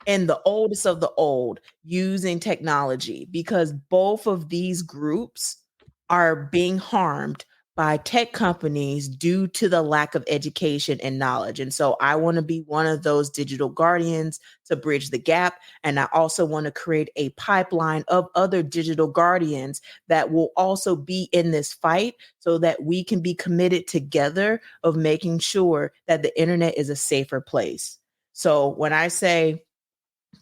and the oldest of the old using technology, because both of these groups are being harmed by tech companies due to the lack of education and knowledge. And so I want to be one of those digital guardians to bridge the gap. And I also want to create a pipeline of other digital guardians that will also be in this fight so that we can be committed together of making sure that the internet is a safer place. So when I say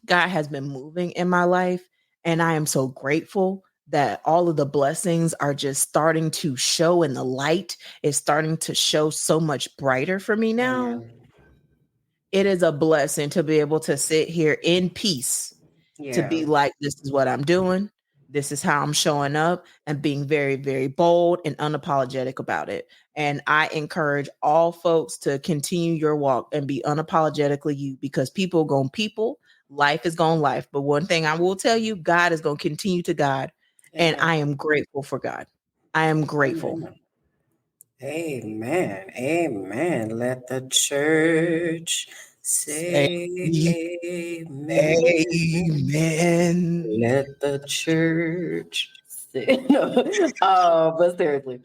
God has been moving in my life, and I am so grateful that all of the blessings are just starting to show, and the light is starting to show so much brighter for me now. Amen. It is a blessing to be able to sit here in peace, to Yeah. be like, this is what I'm doing. This is how I'm showing up, and being very, very bold and unapologetic about it. And I encourage all folks to continue your walk and be unapologetically you, because people going people, life is going life. But one thing I will tell you, God is going to continue to God. And Amen. I am grateful for God. I am grateful. Amen. Amen. Amen. Let the church Say say amen. amen. Let the church say. No. But seriously,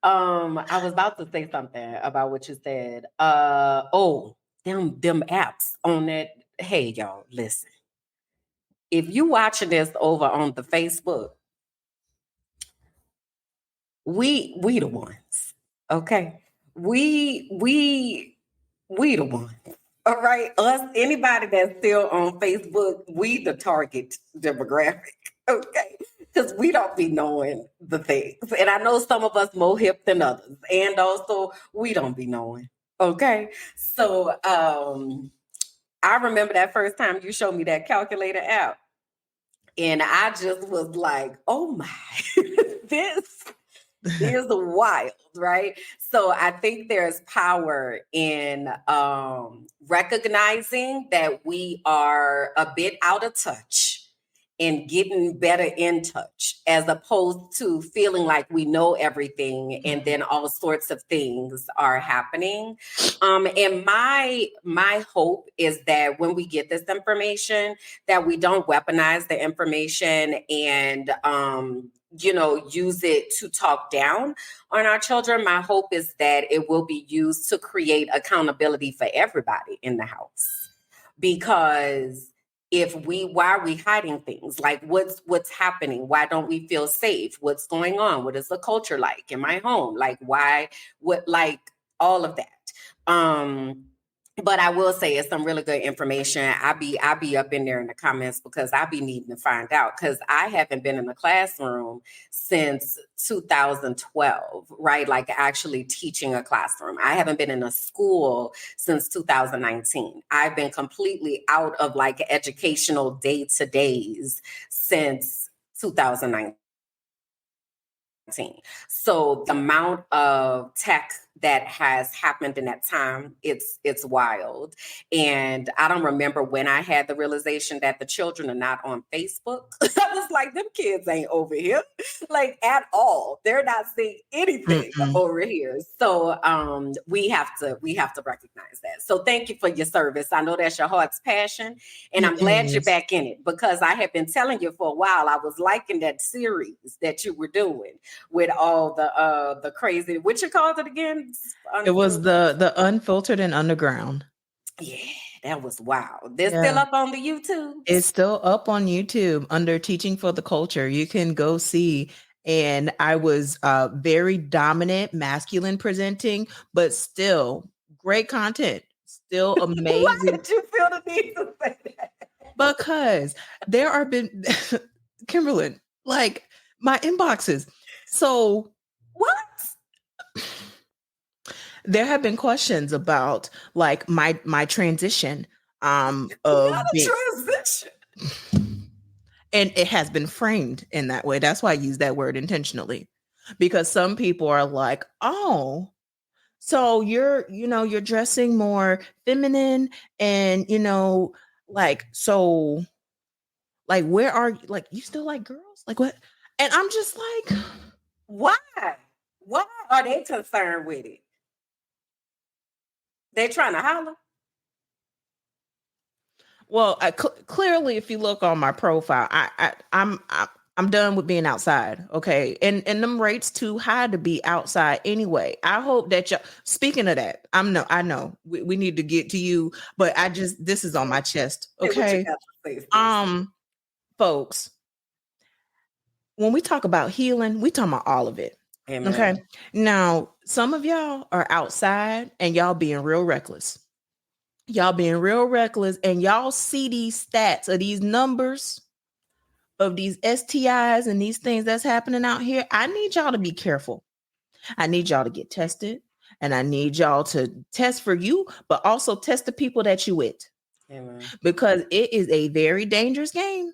I was about to say something about what you said. Oh, them apps on that. Hey, y'all, listen. If you watching this over on the Facebook, we the ones, okay? We the ones. All right, us, anybody that's still on Facebook, we the target demographic, okay? Because we don't be knowing the things, and I know some of us more hip than others, and also we don't be knowing, okay? So I remember that first time you showed me that calculator app, and I just was like, oh my, this is wild, right? So I think there's power in recognizing that we are a bit out of touch and getting better in touch, as opposed to feeling like we know everything and then all sorts of things are happening. And my hope is that when we get this information, that we don't weaponize the information and use it to talk down on our children. My hope is that it will be used to create accountability for everybody in the house. Because why are we hiding things? Like what's happening? Why don't we feel safe? What's going on? What is the culture like in my home? Like why, what, like all of that. But I will say it's some really good information. I be up in there in the comments because I be needing to find out, because I haven't been in the classroom since 2012, right? Like actually teaching a classroom. I haven't been in a school since 2019. I've been completely out of like educational day-to-days since 2019. So the amount of tech that has happened in that time, it's wild. And I don't remember when I had the realization that the children are not on Facebook. I was like, them kids ain't over here, like at all. They're not seeing anything Mm-mm. over here. So we have to recognize that. So thank you for your service. I know that's your heart's passion. And It I'm glad you're is. back in it, because I have been telling you for a while. I was liking that series that you were doing with all the crazy, what you called it again? It was Unfiltered. the unfiltered and underground. Yeah, that was wild. They're still Yeah. up on the It's YouTubes. still up on YouTube under Teaching for the Culture. You can go see. And I was very dominant, masculine presenting, but still great content, still Why amazing. did you feel the need to say that? Because there are been Kimberlyn, like my inboxes. So What? there have been questions about like my transition Not of a being, transition. and it has been framed in that way. That's why I use that word intentionally, because some people are like, oh, so you're dressing more feminine, and like, so like, where are you, like, you still like girls, like what? And I'm just like, Why? Why are they concerned with it? They trying to holler. well, clearly if you look on my profile, I'm done with being outside. Okay. And them rates too high to be outside anyway. I hope that y'all, speaking of that, I know we need to get to you, but this is on my chest. Say what you Okay. got to say, sis. Um, Folks, when we talk about healing, we talking about all of it. Okay. Amen. Now, some of y'all are outside and y'all being real reckless. Y'all being real reckless, and y'all see these stats of these numbers of these STIs and these things that's happening out here. I need y'all to be careful. I need y'all to get tested, and I need y'all to test for you, but also test the people that you with, Amen. because it is a very dangerous game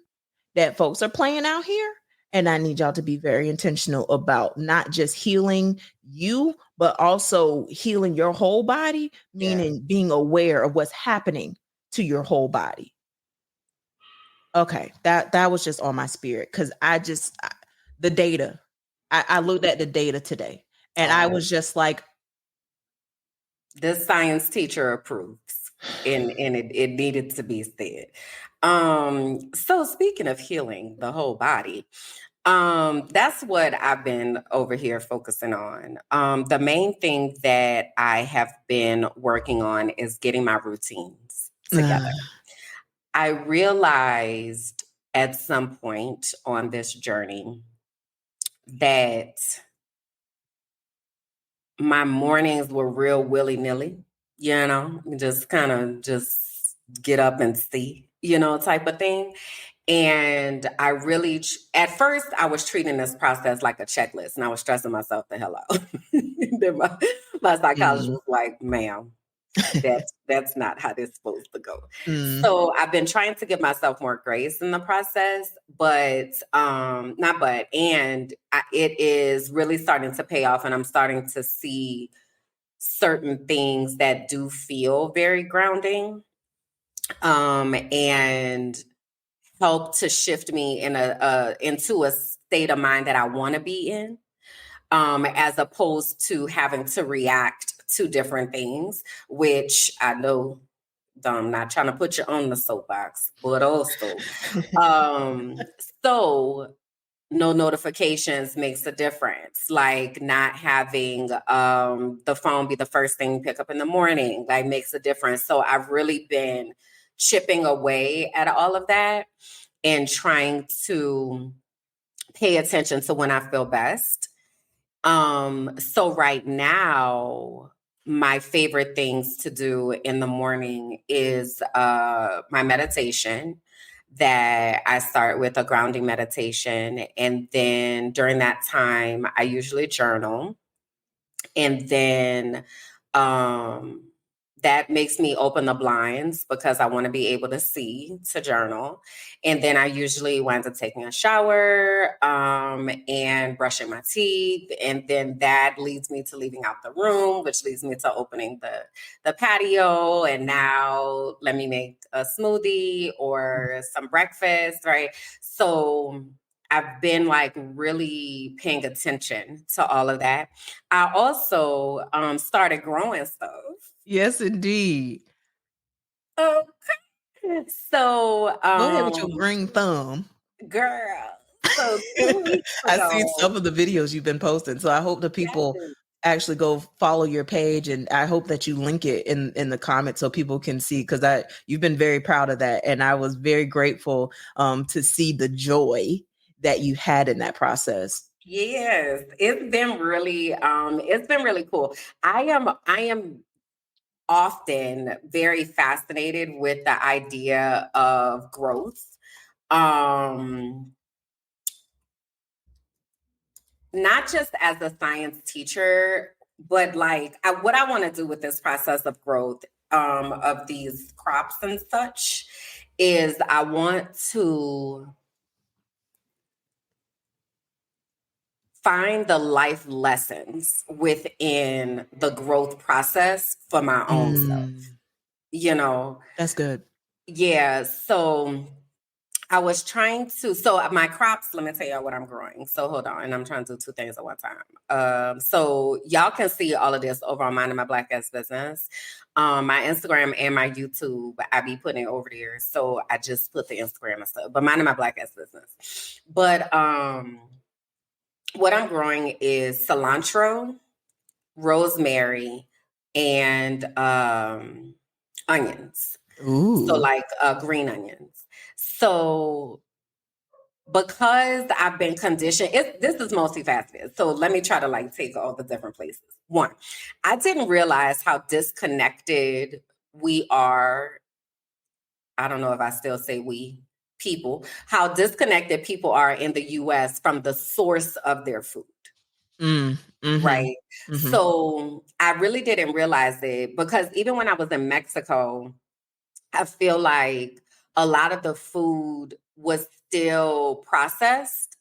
that folks are playing out here. And I need y'all to be very intentional about not just healing you, but also healing your whole body, Yeah. meaning being aware of what's happening to your whole body. Okay, that was just on my spirit, because the data. I looked at the data today, and I was just like, this science teacher approves, and it needed to be said. So speaking of healing the whole body, that's what I've been over here focusing on. The main thing that I have been working on is getting my routines together. I realized at some point on this journey that my mornings were real willy-nilly, just kind of just get up and see, type of thing. And I really, at first, I was treating this process like a checklist, and I was stressing myself the hell out. Then my psychologist was like, "Ma'am, that's not how this is supposed to go." So I've been trying to give myself more grace in the process, but not but, and it is really starting to pay off, and I'm starting to see certain things that do feel very grounding, and help to shift me into a state of mind that I want to be in, as opposed to having to react to different things, which I know I'm not trying to put you on the soapbox, but also, so no notifications makes a difference. Like not having the phone be the first thing you pick up in the morning, like makes a difference. So I've really been chipping away at all of that and trying to pay attention to when I feel best. So right now, my favorite things to do in the morning is my meditation, that I start with a grounding meditation. And then during that time, I usually journal. And then um, that makes me open the blinds because I want to be able to see to journal. And then I usually wind up taking a shower, and brushing my teeth. And then that leads me to leaving out the room, which leads me to opening the patio. And now let me make a smoothie or some breakfast, right? So I've been like really paying attention to all of that. I also started growing stuff. Yes, indeed. Okay. So, Go ahead with your green thumb. girl, so 2 weeks I see ago, some of the videos you've been posting, so I hope the people yes, actually go follow your page, and I hope that you link it in the comments so people can see, because you've been very proud of that, and I was very grateful to see the joy that you had in that process. yes, it's been really cool. I am often very fascinated with the idea of growth. Um, Not just as a science teacher, but like what I want to do with this process of growth, of these crops and such, is I want to find the life lessons within the growth process for my own self. You know, That's good. yeah. So I was trying to, so my crops, let me tell y'all what I'm growing. So hold on, and I'm trying to do two things at one time. So y'all can see all of this over on Minding My Black Ass Business. My Instagram and my YouTube, I be putting it over there. So I just put the Instagram and stuff, but Minding My Black Ass Business. But what I'm growing is cilantro, rosemary, and onions. So Ooh. like green onions. So because I've been conditioned, this is multifaceted. So let me try to like take all the different places. One, I didn't realize how disconnected we are. I don't know if I still say we people, how disconnected people are in the US from the source of their food. Mm, mm-hmm, Right. mm-hmm, So I really didn't realize it because even when I was in Mexico, I feel like a lot of the food was still processed.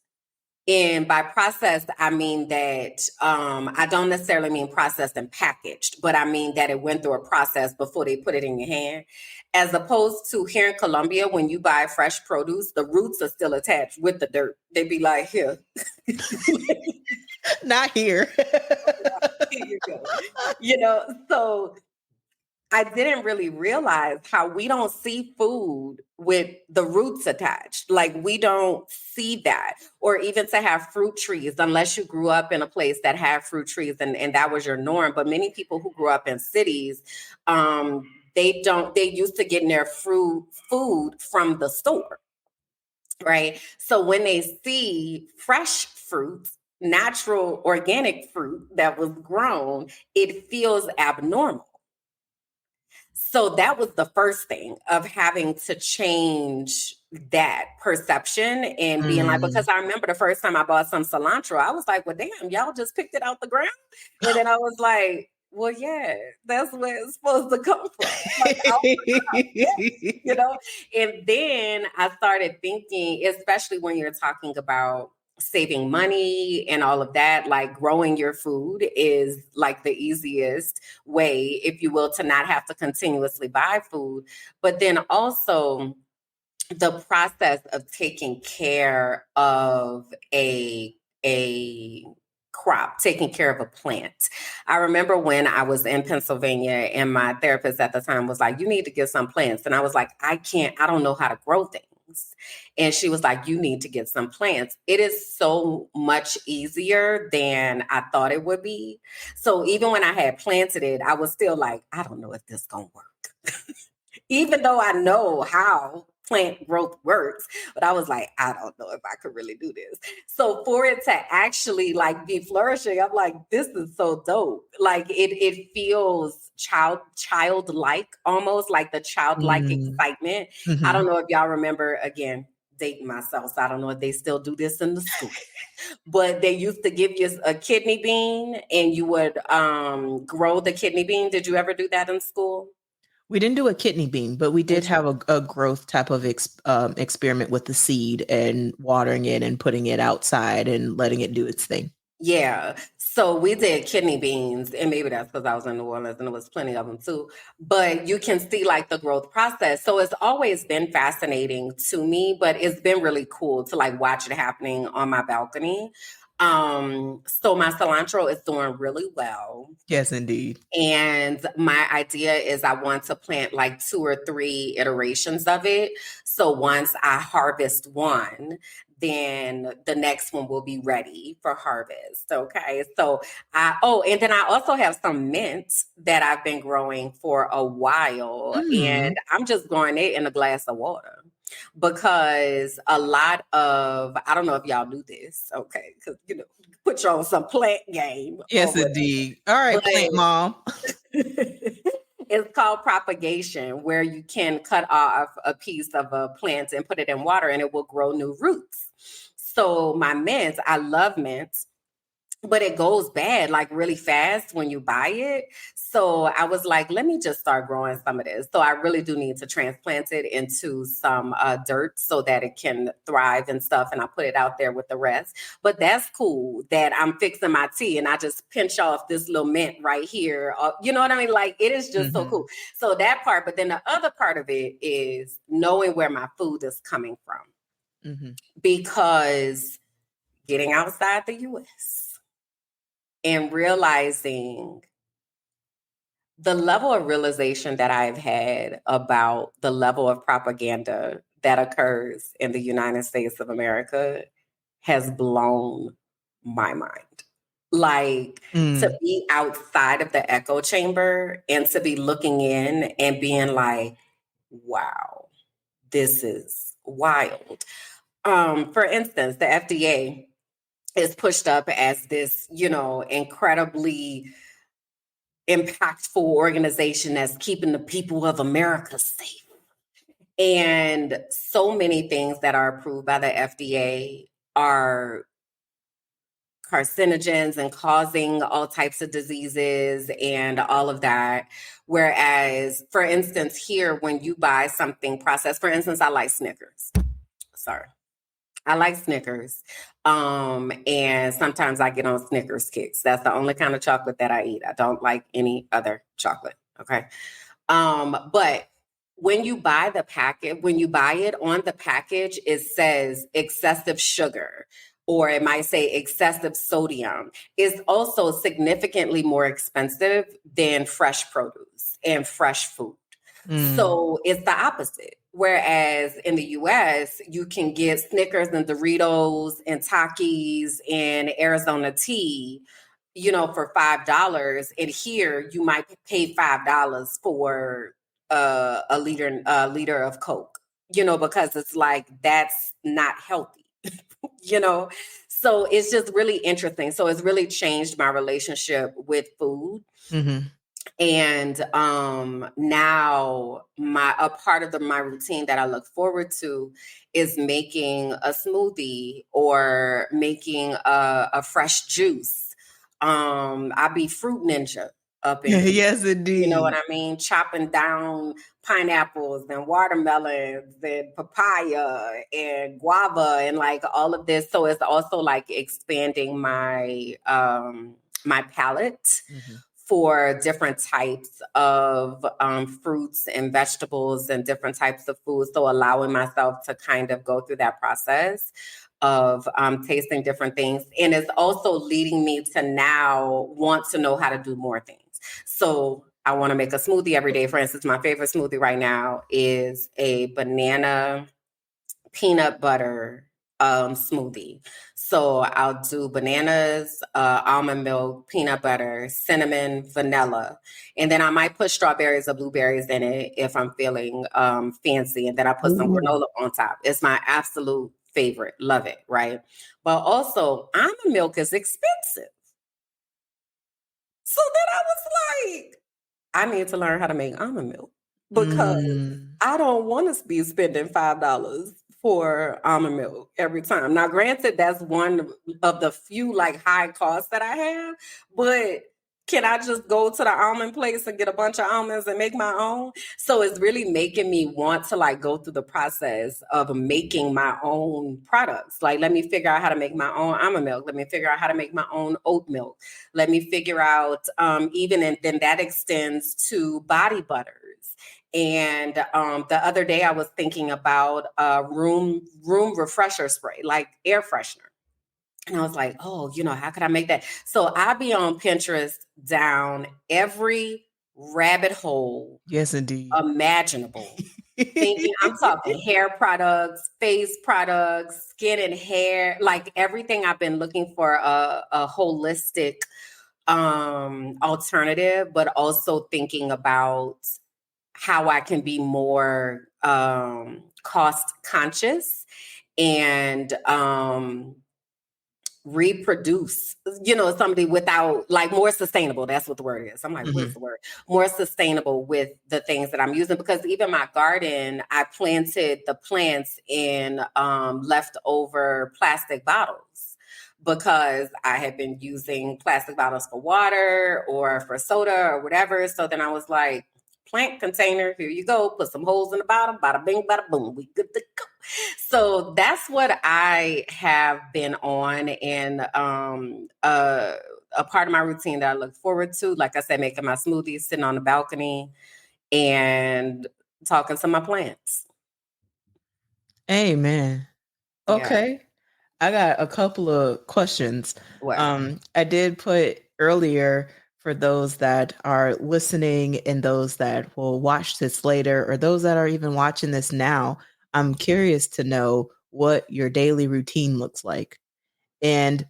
And by processed, I mean that I don't necessarily mean processed and packaged, but I mean that it went through a process before they put it in your hand. As opposed to here in Colombia, when you buy fresh produce, the roots are still attached with the dirt. They be like, here, Not here. here you go. You know, so I didn't really realize how we don't see food with the roots attached. Like we don't see that. Or even to have fruit trees, unless you grew up in a place that had fruit trees and that was your norm. But many people who grew up in cities, they used to getting their food from the store. Right. So when they see fresh fruit, natural organic fruit that was grown, it feels abnormal. So that was the first thing of having to change that perception and being like, Mm. because I remember the first time I bought some cilantro, I was like, well, damn, y'all just picked it out the ground. And then I was like, well, yeah, that's where it's supposed to come from. Like, you know? And then I started thinking, especially when you're talking about saving money and all of that, like growing your food is like the easiest way, if you will, to not have to continuously buy food. But then also the process of taking care of a crop, taking care of a plant. I remember when I was in Pennsylvania and my therapist at the time was like, you need to get some plants. And I was like, I don't know how to grow things. And she was like, you need to get some plants. It is so much easier than I thought it would be. So even when I had planted it, I was still like, I don't know if this gonna work. Even though I know how plant growth works, but I was like, I don't know if I could really do this. So for it to actually like be flourishing, I'm like, this is so dope. Like it feels childlike, almost like the childlike Mm. excitement. I don't Mhm. know if y'all remember, again, dating myself, so I don't know if they still do this in the school. But they used to give you a kidney bean and you would grow the kidney bean. Did you ever do that in school? We didn't do a kidney bean, but we did have a growth type of experiment with the seed and watering it and putting it outside and letting it do its thing. Yeah. So we did kidney beans, and maybe that's because I was in New Orleans and there was plenty of them too. But you can see like the growth process. So it's always been fascinating to me, but it's been really cool to like watch it happening on my balcony. So my cilantro is doing really well. Yes, indeed. And my idea is I want to plant like two or three iterations of it. So once I harvest one, then the next one will be ready for harvest. Okay. So and then I also have some mint that I've been growing for a while, and Mm. I'm just growing it in a glass of water because a lot of, I don't know if y'all knew this, okay, because put you on some plant game or Yes, whatever. indeed. All right, But plant mom. it's called propagation, where you can cut off a piece of a plant and put it in water and it will grow new roots. So my mint, I love mint, but it goes bad like really fast when you buy it. So I was like, let me just start growing some of this. So I really do need to transplant it into some dirt so that it can thrive and stuff. And I put it out there with the rest. But that's cool that I'm fixing my tea and I just pinch off this little mint right here. You know what I mean? Like it is just so Mhm. cool. So that part, but then the other part of it is knowing where my food is coming from. Mhm. because getting outside the US and realizing the level of realization that I've had about the level of propaganda that occurs in the United States of America has blown my mind. Like, to Mm. be outside of the echo chamber and to be looking in and being like, wow, this is wild. For instance, the FDA is pushed up as this, incredibly impactful organization that's keeping the people of America safe. And so many things that are approved by the FDA are carcinogens and causing all types of diseases and all of that. Whereas, for instance, here, when you buy something processed, for instance, I like Snickers. Sorry. I like Snickers. And sometimes I get on Snickers kicks. That's the only kind of chocolate that I eat. I don't like any other chocolate. Okay. But when you buy it on the package, it says excessive sugar, or it might say excessive sodium. Is also significantly more expensive than fresh produce and fresh food. Mm. So it's the opposite. Whereas in the US, you can get Snickers and Doritos and Takis and Arizona tea, for $5. And here you might pay $5 for a liter of Coke, because it's like that's not healthy, you know. So it's just really interesting. So it's really changed my relationship with food. Mhm. And now a part of my routine that I look forward to is making a smoothie or making a fresh juice. I be fruit ninja up in here. Yes, You know what indeed. I mean? Chopping down pineapples and watermelons and papaya and guava and like all of this. So it's also like expanding my palate Mhm. for different types of fruits and vegetables and different types of foods. So allowing myself to kind of go through that process of tasting different things. And it's also leading me to now want to know how to do more things. So I want to make a smoothie every day. For instance, my favorite smoothie right now is a banana peanut butter smoothie. So I'll do bananas, almond milk, peanut butter, cinnamon, vanilla, and then I might put strawberries or blueberries in it if I'm feeling fancy, and then I put some Ooh. granola on top. It's my absolute favorite. Love it, right? But also, almond milk is expensive. So then I was like, I need to learn how to make almond milk because Mm. I don't want to be spending $5 for almond milk every time. Now, granted, that's one of the few like high costs that I have, but can I just go to the almond place and get a bunch of almonds and make my own? So it's really making me want to like go through the process of making my own products. Like, let me figure out how to make my own almond milk. Let me figure out how to make my own oat milk. Let me figure out even, and then that extends to body butters. And the other day I was thinking about room refresher spray, like air freshener. And I was like, oh, how could I make that? So I be on Pinterest down every rabbit hole Yes, indeed. imaginable. Thinking, I'm talking hair products, face products, skin and hair, like everything. I've been looking for a holistic alternative, but also thinking about how I can be more cost conscious and reproduce, somebody without like more sustainable. That's what the word is. I'm like, what is Mhm. the word? More sustainable with the things that I'm using, because even my garden, I planted the plants in leftover plastic bottles because I had been using plastic bottles for water or for soda or whatever. So then I was like, plant container, here you go, put some holes in the bottom, bada bing, bada boom, we good to go. So that's what I have been on, and a part of my routine that I look forward to. Like I said, making my smoothies, sitting on the balcony, and talking to my plants. Amen. Yeah. Okay. I got a couple of questions. What? I did put earlier for those that are listening and those that will watch this later or those that are even watching this now. I'm curious to know what your daily routine looks like. And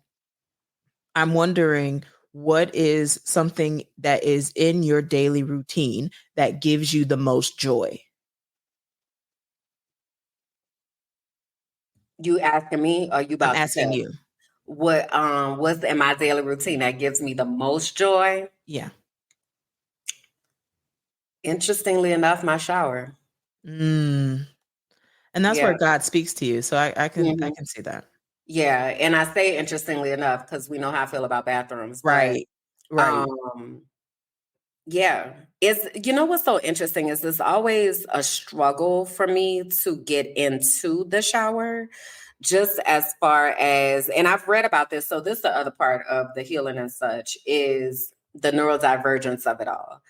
I'm wondering what is something that is in your daily routine that gives you the most joy? You asking me or you I'm about to asking tell you. me? What's in my daily routine that gives me the most joy? Yeah. Interestingly enough, my shower. Mm. And that's Yeah. where God speaks to you. So I Mhm. can see that. Yeah, and I say interestingly enough because we know how I feel about bathrooms, but Right. Right. um yeah, it's you know what's so interesting is it's always a struggle for me to get into the shower, just as far as, and I've read about this, so this is the other part of the healing and such is the neurodivergence of it all,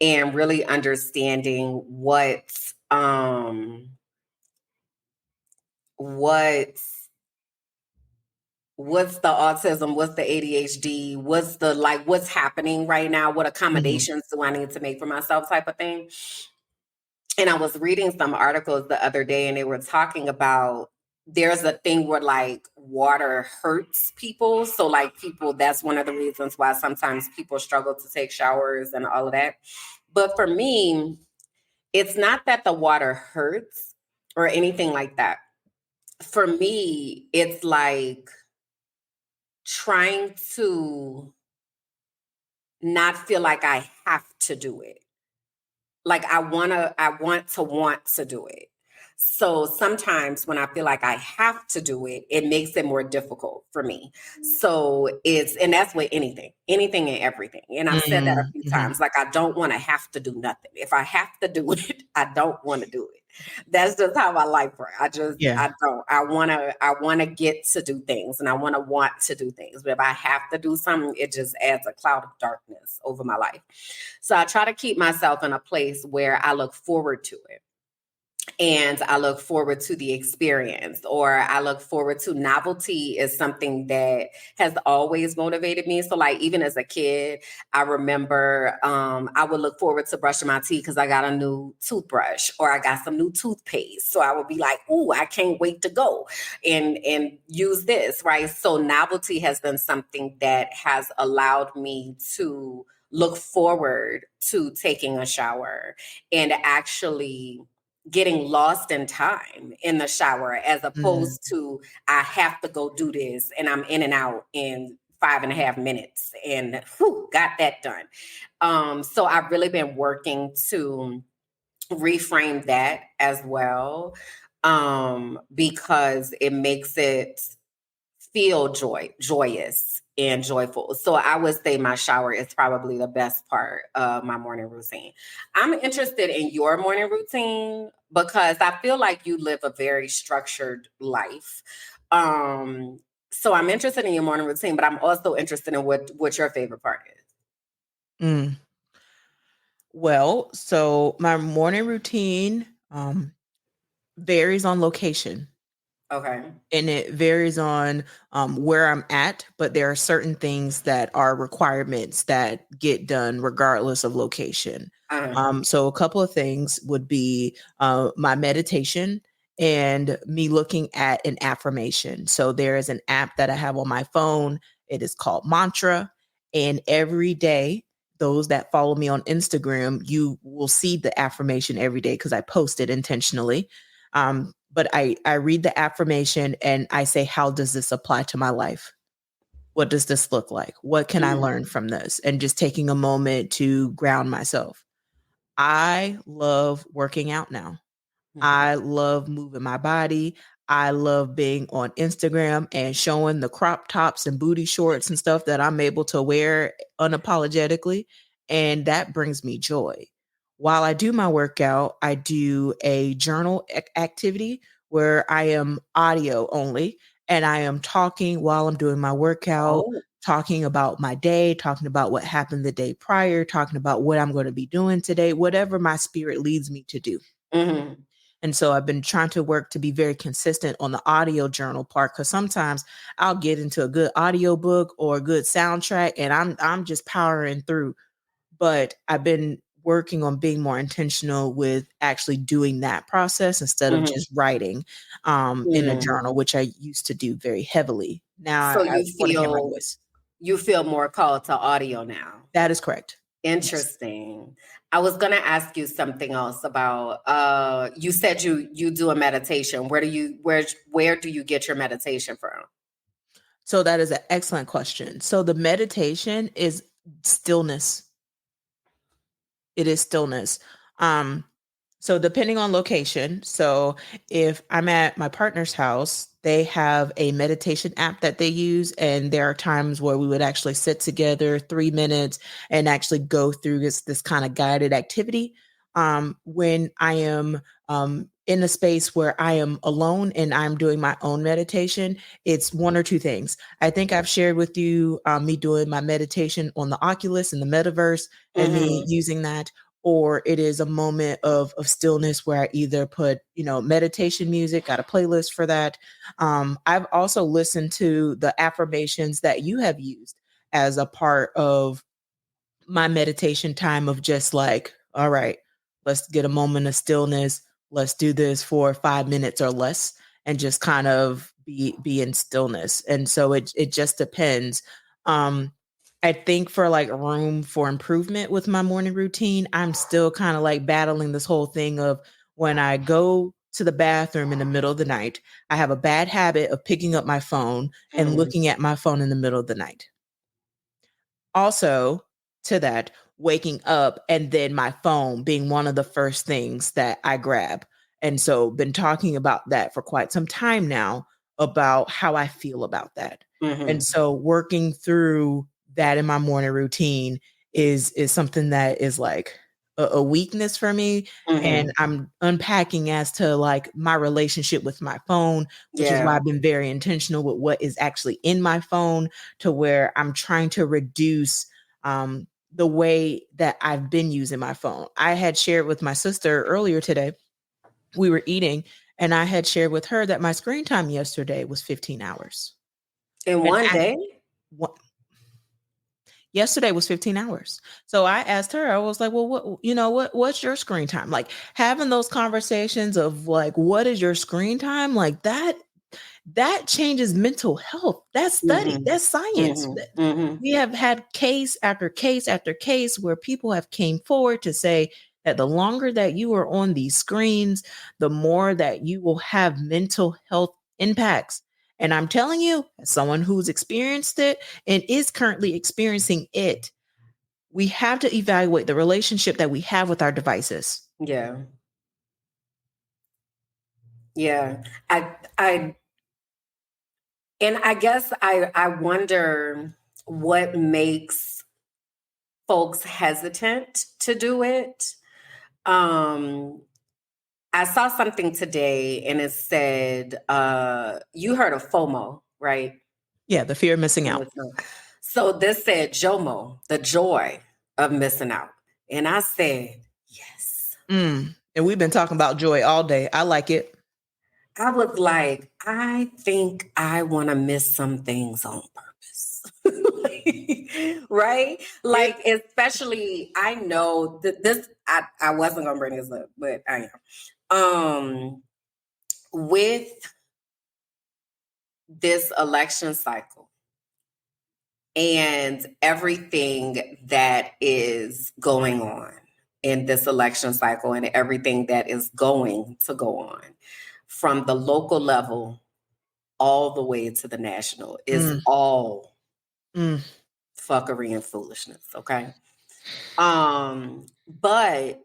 and really understanding what what's the autism, what's the ADHD, what's the like what's happening right now, what Mhm. accommodations do I need to make for myself type of thing. And I was reading some articles the other day and they were talking about there's a thing where like water hurts people. So like people, that's one of the reasons why sometimes people struggle to take showers and all of that. But for me, it's not that the water hurts or anything like that. For me, it's like trying to not feel like I have to do it. Like I want to do it. So sometimes when I feel like I have to do it, it makes it more difficult for me. So and that's with anything and everything. And I've said that a Mm, few mhm. times. Like I don't want to have to do nothing. If I have to do it, I don't want to do it. That's just how my life works. Yeah. I don't. I wanna get to do things and I want to do things. But if I have to do something, it just adds a cloud of darkness over my life. So I try to keep myself in a place where I look forward to it and I look forward to the experience, or I look forward to novelty is something that has always motivated me. So, like, even as a kid, I remember I would look forward to brushing my teeth because I got a new toothbrush or I got some new toothpaste. So I would be like, "Ooh, I can't wait to go and use this." Right. So novelty has been something that has allowed me to look forward to taking a shower and actually getting lost in time in the shower as Mm, opposed to I have to go do this and I'm in and out in 5.5 minutes and whew, got that done. So I've really been working to reframe that as well, because it makes it feel joyous and joyful. So I would say my shower is probably the best part of my morning routine. I'm interested in your morning routine because I feel like you live a very structured life. Um, so I'm interested in your morning routine, but I'm also interested in what your favorite part is. mm. Well, so my morning routine varies on location. Okay. And it varies on where I'm at, but there are certain things that are requirements that get done regardless of location. Uh, So, a couple of things would be my meditation and me looking at an affirmation. So, there is an app that I have on my phone. It is called Mantra. And every day, those that follow me on Instagram, you will see the affirmation every day because I post it intentionally. But I read the affirmation and I say, how does this apply to my life? What does this look like? What can I mm, learn from this? And just taking a moment to ground myself. I love working out now. mhm. I love moving my body. I love being on Instagram and showing the crop tops and booty shorts and stuff that I'm able to wear unapologetically. And that brings me joy. While I do my workout, I do a journal activity where I am audio only and I am talking while I'm doing my workout, Oh. talking about my day, talking about what happened the day prior, talking about what I'm going to be doing today, whatever my spirit leads me to do. Mhm. And so I've been trying to work to be very consistent on the audio journal part, because sometimes I'll get into a good audio book or a good soundtrack and I'm just powering through. But I've been working on being more intentional with actually doing that process instead of Mm-hmm. just writing in a Mm. journal, which I used to do very heavily. Now So I want to hear my voice. you feel more called to audio now. That is correct. Yes. Interesting. I was gonna ask you something else about you said you do a meditation. Where do you get your meditation from? So that is an excellent question. So the meditation is stillness. It is stillness. Um, so depending on location, so if I'm at my partner's house, they have a meditation app that they use, and there are times where we would actually sit together 3 minutes and actually go through this kind of guided activity. When I am in a space where I am alone and I'm doing my own meditation, it's one or two things. I think I've shared with you me doing my meditation on the Oculus and the metaverse and me Mm-hmm. using that, or it is a moment of stillness where I either put, meditation music, got a playlist for that. I've also listened to the affirmations that you have used as a part of my meditation time, of just like, all right, let's get a moment of stillness. Let's do this for 5 minutes or less and just kind of be in stillness. And so it just depends. Um, I think for like room for improvement with my morning routine, I'm still kind of like battling this whole thing of when I go to the bathroom in the middle of the night, I have a bad habit of picking up my phone and Mm-hmm. looking at my phone in the middle of the night. Also, to that, waking up and then my phone being one of the first things that I grab. And so been talking about that for quite some time now, about how I feel about that. And Mm-hmm. so working through that in my morning routine is something that is like a weakness for me. And Mm-hmm. I'm unpacking as to like my relationship with my phone, which is why Yeah. I've been very intentional with what is actually in my phone, to where I'm trying to reduce the way that I've been using my phone. I had shared with my sister earlier today, we were eating, and I had shared with her that my screen time yesterday was 15 hours. In And one day? what yesterday was 15 hours. So I asked her, I was like, well, what's your screen time? Like, having those conversations of like, what is your screen time? Like that changes mental health. That's study. Mm-hmm. That's science. Mm-hmm. Mm-hmm. We have had case after case after case where people have came forward to say that the longer that you are on these screens, the more that you will have mental health impacts. And I'm telling you, as someone who's experienced it and is currently experiencing it, we have to evaluate the relationship that we have with our devices. Yeah. Yeah. I and I guess I wonder what makes folks hesitant to do it. Um, I saw something today and it said, you heard of FOMO, right? Yeah, the fear of missing out. So this said JOMO, the joy of missing out. And I said, yes. And we've been talking about joy all day. I like it. I was like, I think I want to miss some things on purpose. Right? Yeah. Like, especially, I know that I wasn't going to bring this up, but I am. With this election cycle and everything that is going on in this election cycle and everything that is going to go on from the local level all the way to the national is Mm, all mm, fuckery and foolishness, okay? But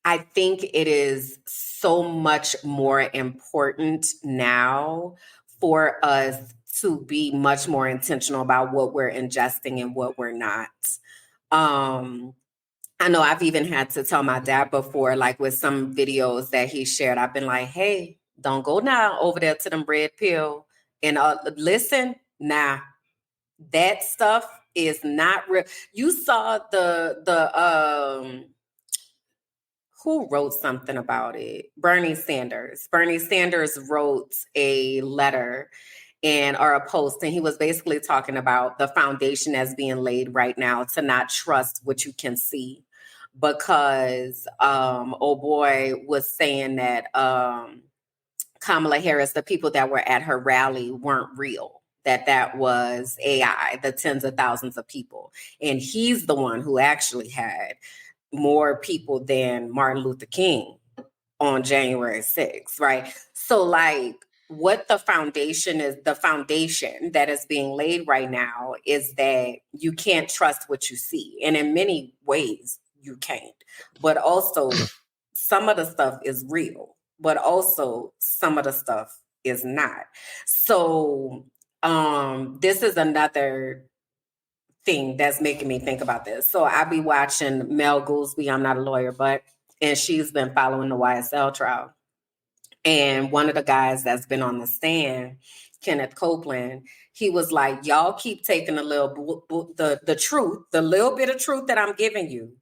I think it is so much more important now for us to be much more intentional about what we're ingesting and what we're not. Um, I know I've even had to tell my dad before, like with some videos that he shared, I've been like, hey, don't go now over there to them red pill and listen, nah, that stuff is not real. You saw the who wrote something about it? Bernie Sanders. Bernie Sanders wrote a letter and or a post, and he was basically talking about the foundation that's being laid right now to not trust what you can see, because oh boy was saying that Kamala Harris, the people that were at her rally weren't real, that was AI, the tens of thousands of people. And he's the one who actually had more people than Martin Luther King on January 6th, right? So, like, what the foundation is, the foundation that is being laid right now is that you can't trust what you see. And in many ways, you can't. But also, some of the stuff is real, but also some of the stuff is not. So, this is another thing that's making me think about this. So I be watching Mel Goolsby. I'm not a lawyer, and she's been following the YSL trial. And one of the guys that's been on the stand, Kenneth Copeland, he was like, y'all keep taking the truth, the little bit of truth that I'm giving you,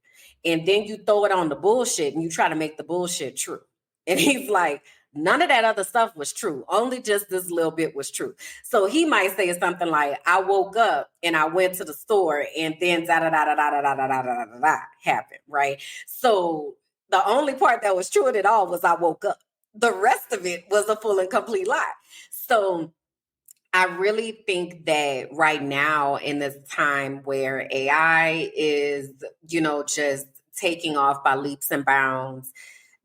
and then you throw it on the bullshit and you try to make the bullshit true. And he's like, none of that other stuff was true. Only just this little bit was true. So he might say something like, I woke up and I went to the store and then da da da da da da da da da da da happened, right? So the only part that was true in it all was I woke up. The rest of it was a full and complete lie. So I really think that right now in this time where AI is, just taking off by leaps and bounds,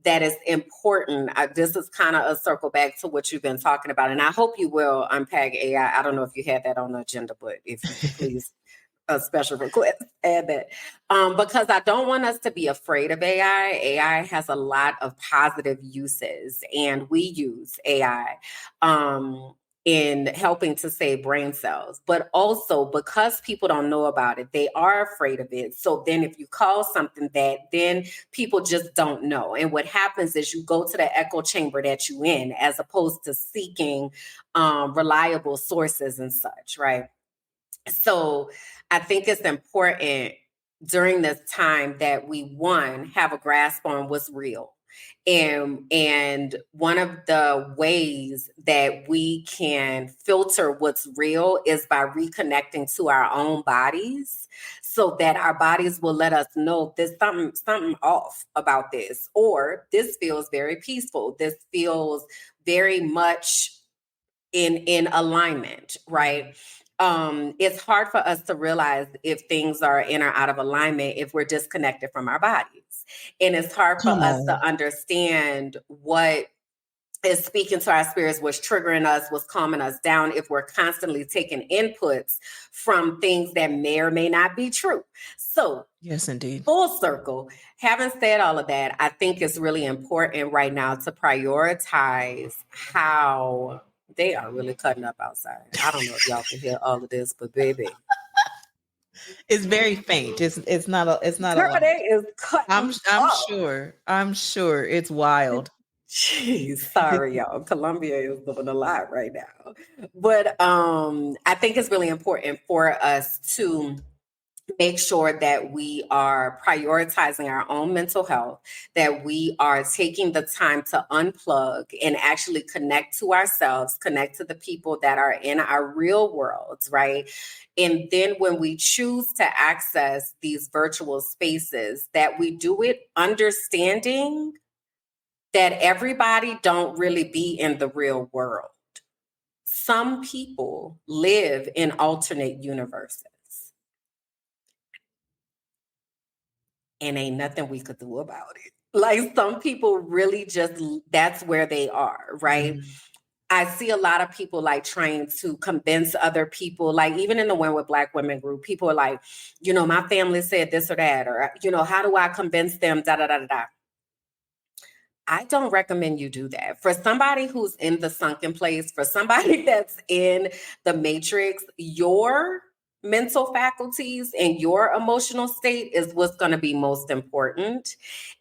that is important. This is kind of a circle back to what you've been talking about. And I hope you will unpack AI. I don't know if you had that on the agenda, but if you could please, a special request, add that. Because I don't want us to be afraid of AI. AI has a lot of positive uses, and we use AI in helping to save brain cells. But also because people don't know about it, they are afraid of it. So then if you call something that, then people just don't know. And what happens is you go to the echo chamber that you in, as opposed to seeking reliable sources and such, right? So I think it's important during this time that we, one, have a grasp on what's real. And one of the ways that we can filter what's real is by reconnecting to our own bodies, so that our bodies will let us know there's something off about this, or this feels very peaceful. This feels very much in alignment, right? It's hard for us to realize if things are in or out of alignment if we're disconnected from our bodies. And it's hard for Come us to on. understand what is speaking to our spirits, what's triggering us, what's calming us down, if we're constantly taking inputs from things that may or may not be true. So, Yes, indeed. full circle, having said all of that, I think it's really important right now to prioritize how they are really cutting up outside. I don't know if y'all can hear all of this, but baby, It's very faint. It's not a girl, lot. they is cutting I'm up. sure. I'm sure it's wild. Jeez, sorry, y'all. Columbia is doing a lot right now. But I think it's really important for us to make sure that we are prioritizing our own mental health, that we are taking the time to unplug and actually connect to ourselves, connect to the people that are in our real worlds, right? And then when we choose to access these virtual spaces, that we do it understanding that everybody don't really be in the real world. Some people live in alternate universes. And ain't nothing we could do about it. Like, some people really just, that's where they are, right? Mhm. I see a lot of people like trying to convince other people, like even in the Win with Black Women group, people are like, my family said this or that, or, how do I convince them, da, da, da, da, da. I don't recommend you do that. For somebody who's in the sunken place, for somebody that's in the matrix, your mental faculties and your emotional state is what's going to be most important.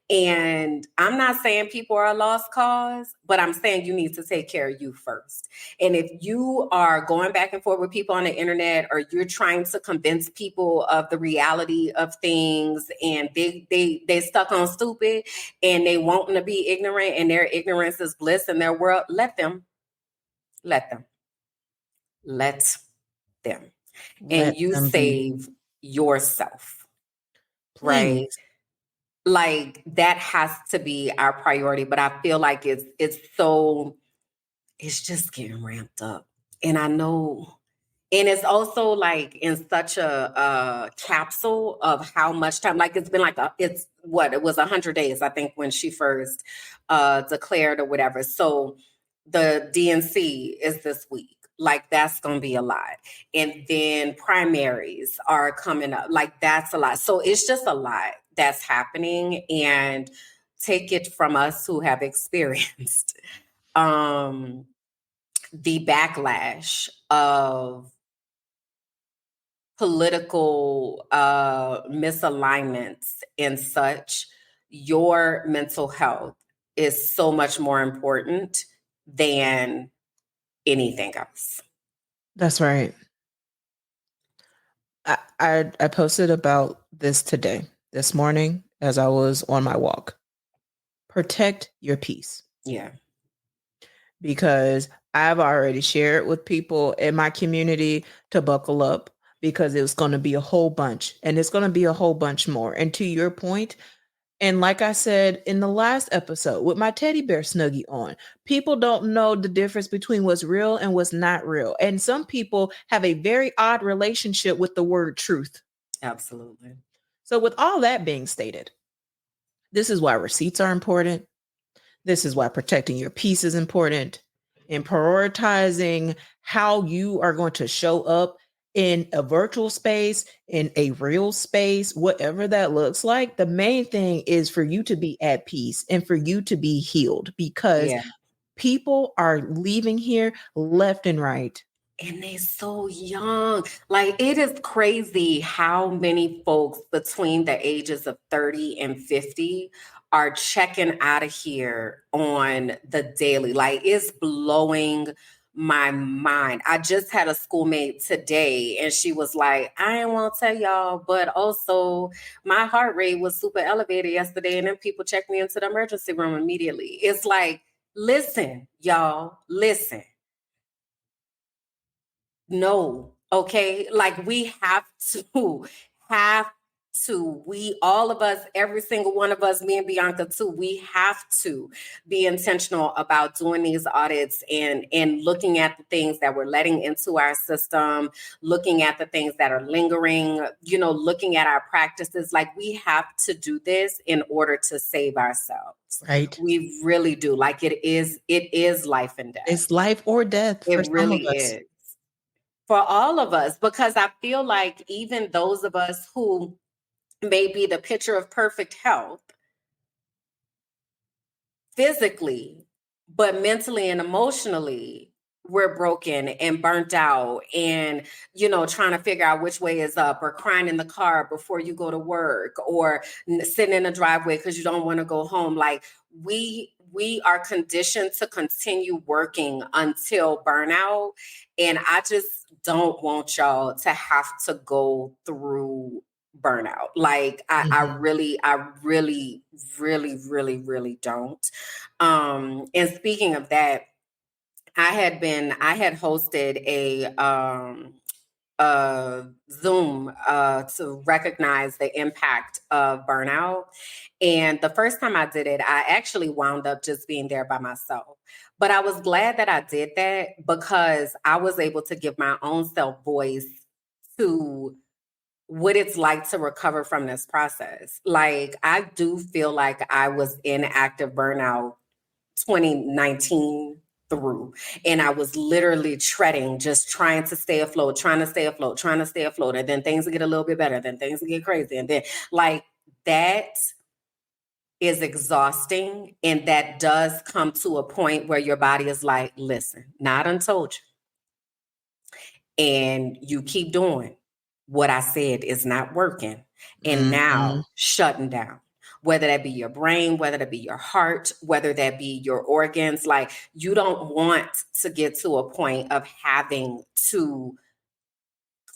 And I'm not saying people are a lost cause, but I'm saying you need to take care of you first. And if you are going back and forth with people on the internet, or you're trying to convince people of the reality of things, and they stuck on stupid, and they wanting to be ignorant, and their ignorance is bliss in their world, let them, let them, let them. And Let you them be. save yourself, right? Please. Like that has to be our priority. But I feel like it's just getting ramped up. And I know, and it's also like in such a capsule of how much time, like it's been like it was 100 days, I think, when she first declared or whatever. So the DNC is this week. Like that's gonna be a lot. And then primaries are coming up. Like that's a lot. So it's just a lot that's happening. And take it from us who have experienced um the backlash of political misalignments and such. Your mental health is so much more important than anything else. That's right. I posted about this today, this morning, as I was on my walk. Protect your peace. Yeah. Because I've already shared with people in my community to buckle up, because it was going to be a whole bunch, and it's going to be a whole bunch more. And to your point, and like I said in the last episode with my teddy bear snuggie on, people don't know the difference between what's real and what's not real. And some people have a very odd relationship with the word truth. Absolutely. So, with all that being stated, this is why receipts are important. This is why protecting your peace is important, and prioritizing how you are going to show up in a virtual space, in a real space, whatever that looks like. The main thing is for you to be at peace and for you to be healed, because Yeah. people are leaving here left and right. And they so young. Like it is crazy how many folks between the ages of 30 and 50 are checking out of here on the daily. Like it's blowing my mind. I just had a schoolmate today, and she was like, I ain't want to tell y'all, but also my heart rate was super elevated yesterday, and then people checked me into the emergency room immediately. It's like, listen, y'all, listen. No, okay? Like we have we, all of us, every single one of us, me and Bianca too, we have to be intentional about doing these audits and looking at the things that we're letting into our system, looking at the things that are lingering, looking at our practices. Like we have to do this in order to save ourselves. Right. We really do. Like it is life and death. It's life or death for It some of really us. is for all of us, because I feel like even those of us who may be the picture of perfect health physically, but mentally and emotionally, we're broken and burnt out and, trying to figure out which way is up, or crying in the car before you go to work, or sitting in the driveway because you don't want to go home. Like we are conditioned to continue working until burnout. And I just don't want y'all to have to go through burnout. Like I really, really don't. And speaking of that, I had hosted a Zoom to recognize the impact of burnout. And the first time I did it, I actually wound up just being there by myself. But I was glad that I did that, because I was able to give my own self voice to what it's like to recover from this process. Like I do feel like I was in active burnout 2019 through, and I was literally treading, just trying to stay afloat, trying to stay afloat, trying to stay afloat. And then things would get a little bit better, then things would get crazy. And then like that is exhausting. And that does come to a point where your body is like, listen, not done told you. And you keep doing what I said is not working. And now shutting down. whether that be your brain, whether that be your heart, whether that be your organs. Like, you don't want to get to a point of having to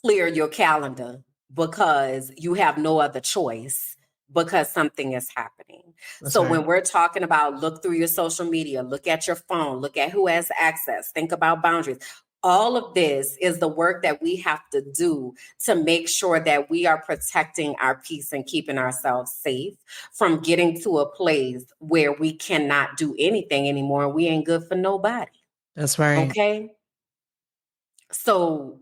clear your calendar because you have no other choice because something is happening. That's So right. when we're talking about look through your social media, look at your phone, look at who has access, think about boundaries. All of this is the work that we have to do to make sure that we are protecting our peace and keeping ourselves safe from getting to a place where we cannot do anything anymore. We ain't good for nobody. That's right. Okay. So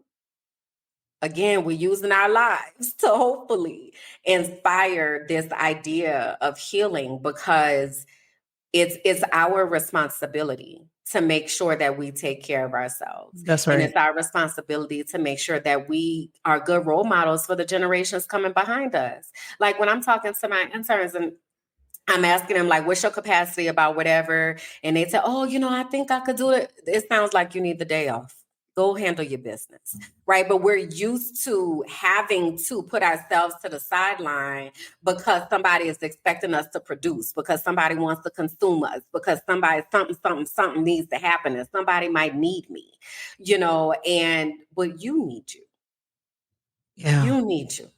again, we're using our lives to hopefully inspire this idea of healing, because it's our responsibility to make sure that we take care of ourselves. That's And right. it's our responsibility to make sure that we are good role models for the generations coming behind us. Like when I'm talking to my interns and I'm asking them, like, what's your capacity about whatever? And they say, oh, I think I could do it. It sounds like you need the day off. Go handle your business, right? But we're used to having to put ourselves to the sideline because somebody is expecting us to produce, because somebody wants to consume us, because something needs to happen, and somebody might need me, but you need you. Yeah. You need you.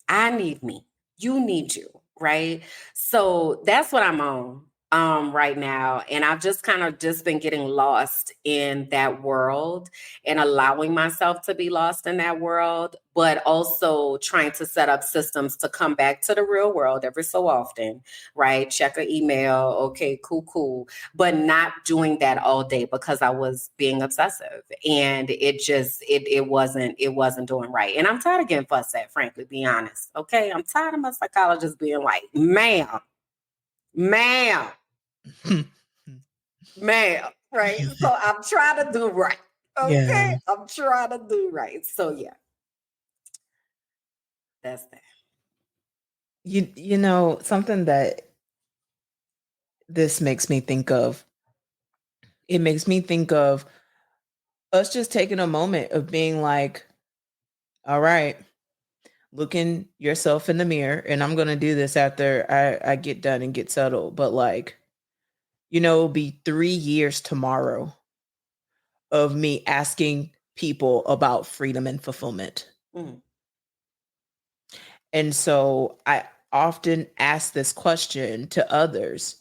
I need me. You need you, right? So that's what I'm on right now. And I've just kind of just been getting lost in that world and allowing myself to be lost in that world, but also trying to set up systems to come back to the real world every so often, right? Check an email, okay, cool. But not doing that all day because I was being obsessive, and it wasn't doing right. And I'm tired of getting fussed at, frankly, be honest. Okay. I'm tired of my psychologist being like, ma'am, right? So I'm trying to do right. Yeah. Okay. I'm trying to do right. So yeah, that's that. Something that this makes me think of, it makes me think of us just taking a moment of being like, all right, looking yourself in the mirror, and I'm gonna do this after I get done and get settled. But like, it'll be 3 years tomorrow of me asking people about freedom and fulfillment. Mm, And so I often ask this question to others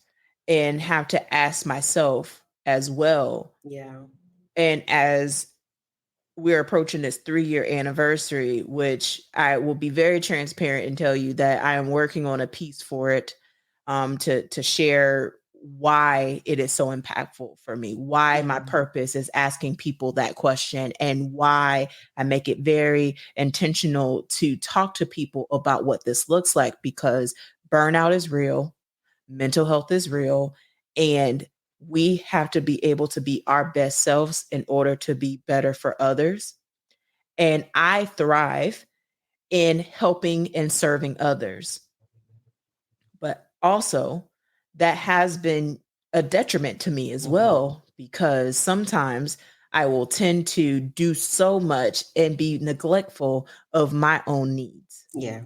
and have to ask myself as well. yeah. And as we're approaching this 3-year anniversary, which I will be very transparent and tell you that I am working on a piece for it, to share why it is so impactful for me, why my purpose is asking people that question, and why I make it very intentional to talk to people about what this looks like, because burnout is real, mental health is real, and we have to be able to be our best selves in order to be better for others. And I thrive in helping and serving others. But also, that has been a detriment to me as well, because sometimes I will tend to do so much and be neglectful of my own needs. Yeah.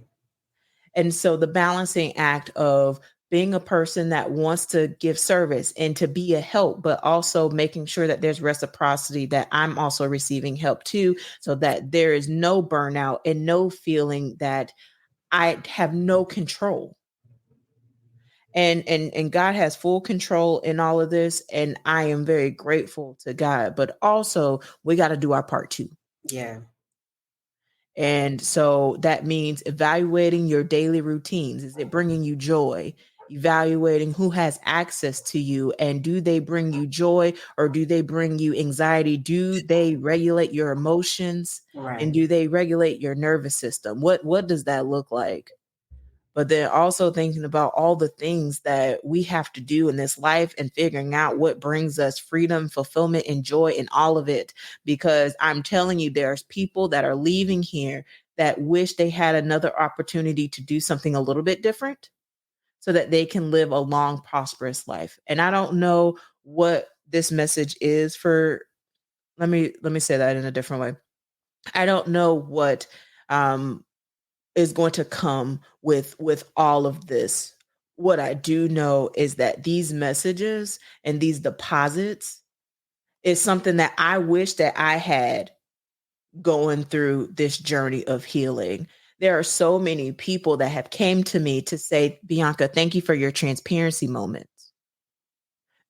And so the balancing act of being a person that wants to give service and to be a help, but also making sure that there's reciprocity, that I'm also receiving help too, so that there is no burnout and no feeling that I have no control. And God has full control in all of this, and I am very grateful to God. But also, we got to do our part too. Yeah. And so that means evaluating your daily routines. Is it bringing you joy? Evaluating who has access to you, and do they bring you joy or do they bring you anxiety? Do they regulate your emotions, and Right. do they regulate your nervous system? What does that look like? But then also thinking about all the things that we have to do in this life and figuring out what brings us freedom, fulfillment, and joy in all of it. Because I'm telling you, there's people that are leaving here that wish they had another opportunity to do something a little bit different so that they can live a long, prosperous life. And I don't know what this message is for. Let me say that in a different way. I don't know what is going to come with all of this, What I do know is that these messages and these deposits is something that I wish that I had going through this journey of healing. There are so many people that have came to me to say, Bianca, thank you for your transparency moments.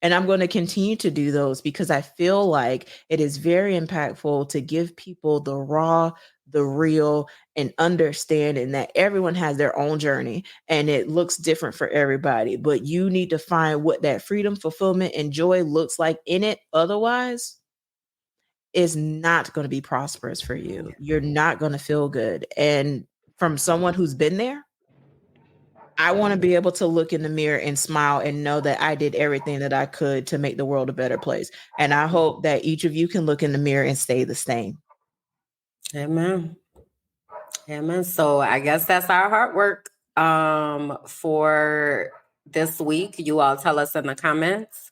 And I'm going to continue to do those because I feel like it is very impactful to give people the raw, the real, and understanding that everyone has their own journey and it looks different for everybody. But you need to find what that freedom, fulfillment, and joy looks like in it. Otherwise, is not going to be prosperous for you. You're not going to feel good. And from someone who's been there, I want to be able to look in the mirror and smile and know that I did everything that I could to make the world a better place. And I hope that each of you can look in the mirror and stay the same. Amen. Amen. So I guess that's our hard work for this week. You all tell us in the comments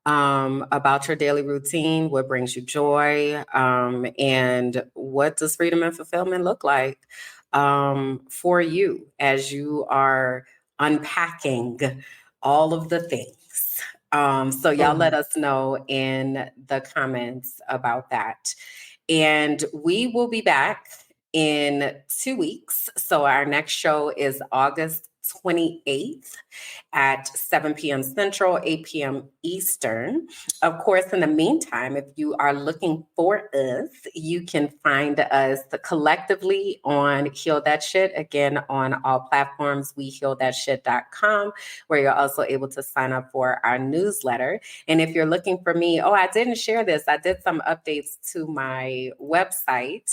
about your daily routine, what brings you joy, and what does freedom and fulfillment look like for you as you are unpacking all of the things. So y'all let us know in the comments about that. And we will be back in 2 weeks. So our next show is August 28th at 7 p.m. Central, 8 p.m. Eastern. Of course, in the meantime, if you are looking for us, you can find us collectively on Heal That Shit. Again, on all platforms, wehealthatshit.com, where you're also able to sign up for our newsletter. And if you're looking for me, I didn't share this. I did some updates to my website.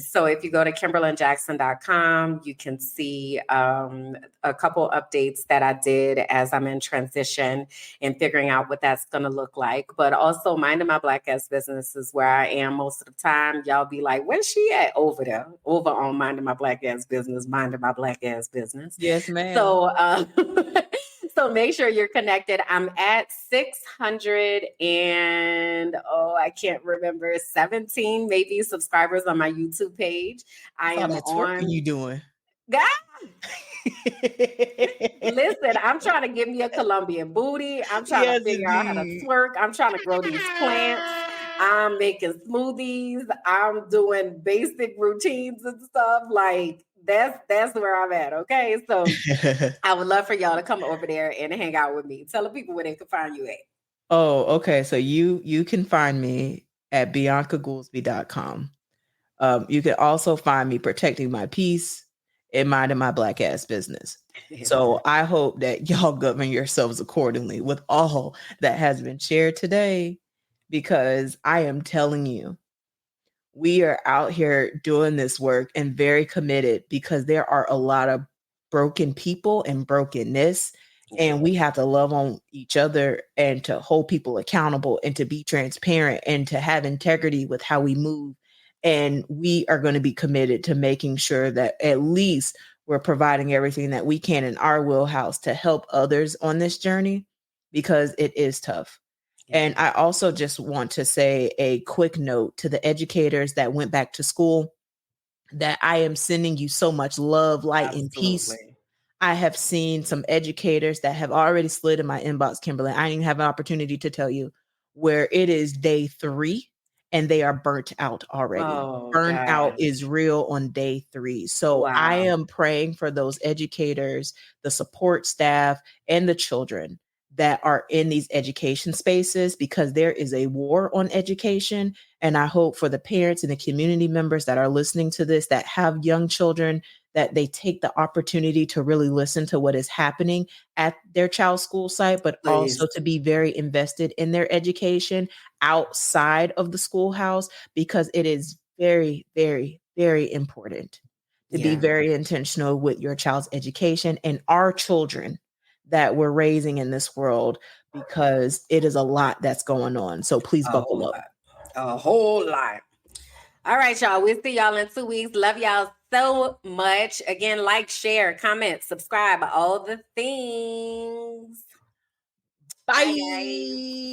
So if you go to KimberlyJackson.com, you can see a couple updates that I did as I'm in transition and figuring out what that's going to look like. But also Minding My Black Ass Business is where I am most of the time. Y'all be like, where's she at? Over there, over on Minding My Black Ass Business, Minding My Black Ass Business. Yes, ma'am. So, so make sure you're connected. I'm at 600 and I can't remember, 17 maybe subscribers on my YouTube page. I am that's on. What are you doing? God. Listen, I'm trying to give me a Colombian booty. I'm trying to figure out how to twerk. I'm trying to grow these plants. I'm making smoothies. I'm doing basic routines and stuff. Like that's where I'm at. Okay. So I would love for y'all to come over there and hang out with me. Tell the people where they can find you at. Oh, okay. So you can find me at biancagoolsby.com. You can also find me protecting my peace and minding my black ass business. So I hope that y'all govern yourselves accordingly with all that has been shared today, because I am telling you, we are out here doing this work and very committed because there are a lot of broken people and brokenness. And we have to love on each other and to hold people accountable and to be transparent and to have integrity with how we move. And we are going to be committed to making sure that at least we're providing everything that we can in our wheelhouse to help others on this journey, because it is tough. And I also just want to say a quick note to the educators that went back to school that I am sending you so much love, light, and peace. I have seen some educators that have already slid in my inbox, Kimberly. I didn't even have an opportunity to tell you, where it is day 3 and they are burnt out already. Burnout is real on day 3. So I am praying for those educators, the support staff, and the children that are in these education spaces, because there is a war on education. And I hope for the parents and the community members that are listening to this that have young children, that they take the opportunity to really listen to what is happening at their child's school site, but also to be very invested in their education outside of the schoolhouse, because it is very, very, very important to be very intentional with your child's education and our children that we're raising in this world, because it is a lot that's going on. So please buckle up. A whole lot. All right, y'all. We'll see y'all in 2 weeks. Love y'all so much. Again, like, share, comment, subscribe, all the things. Bye.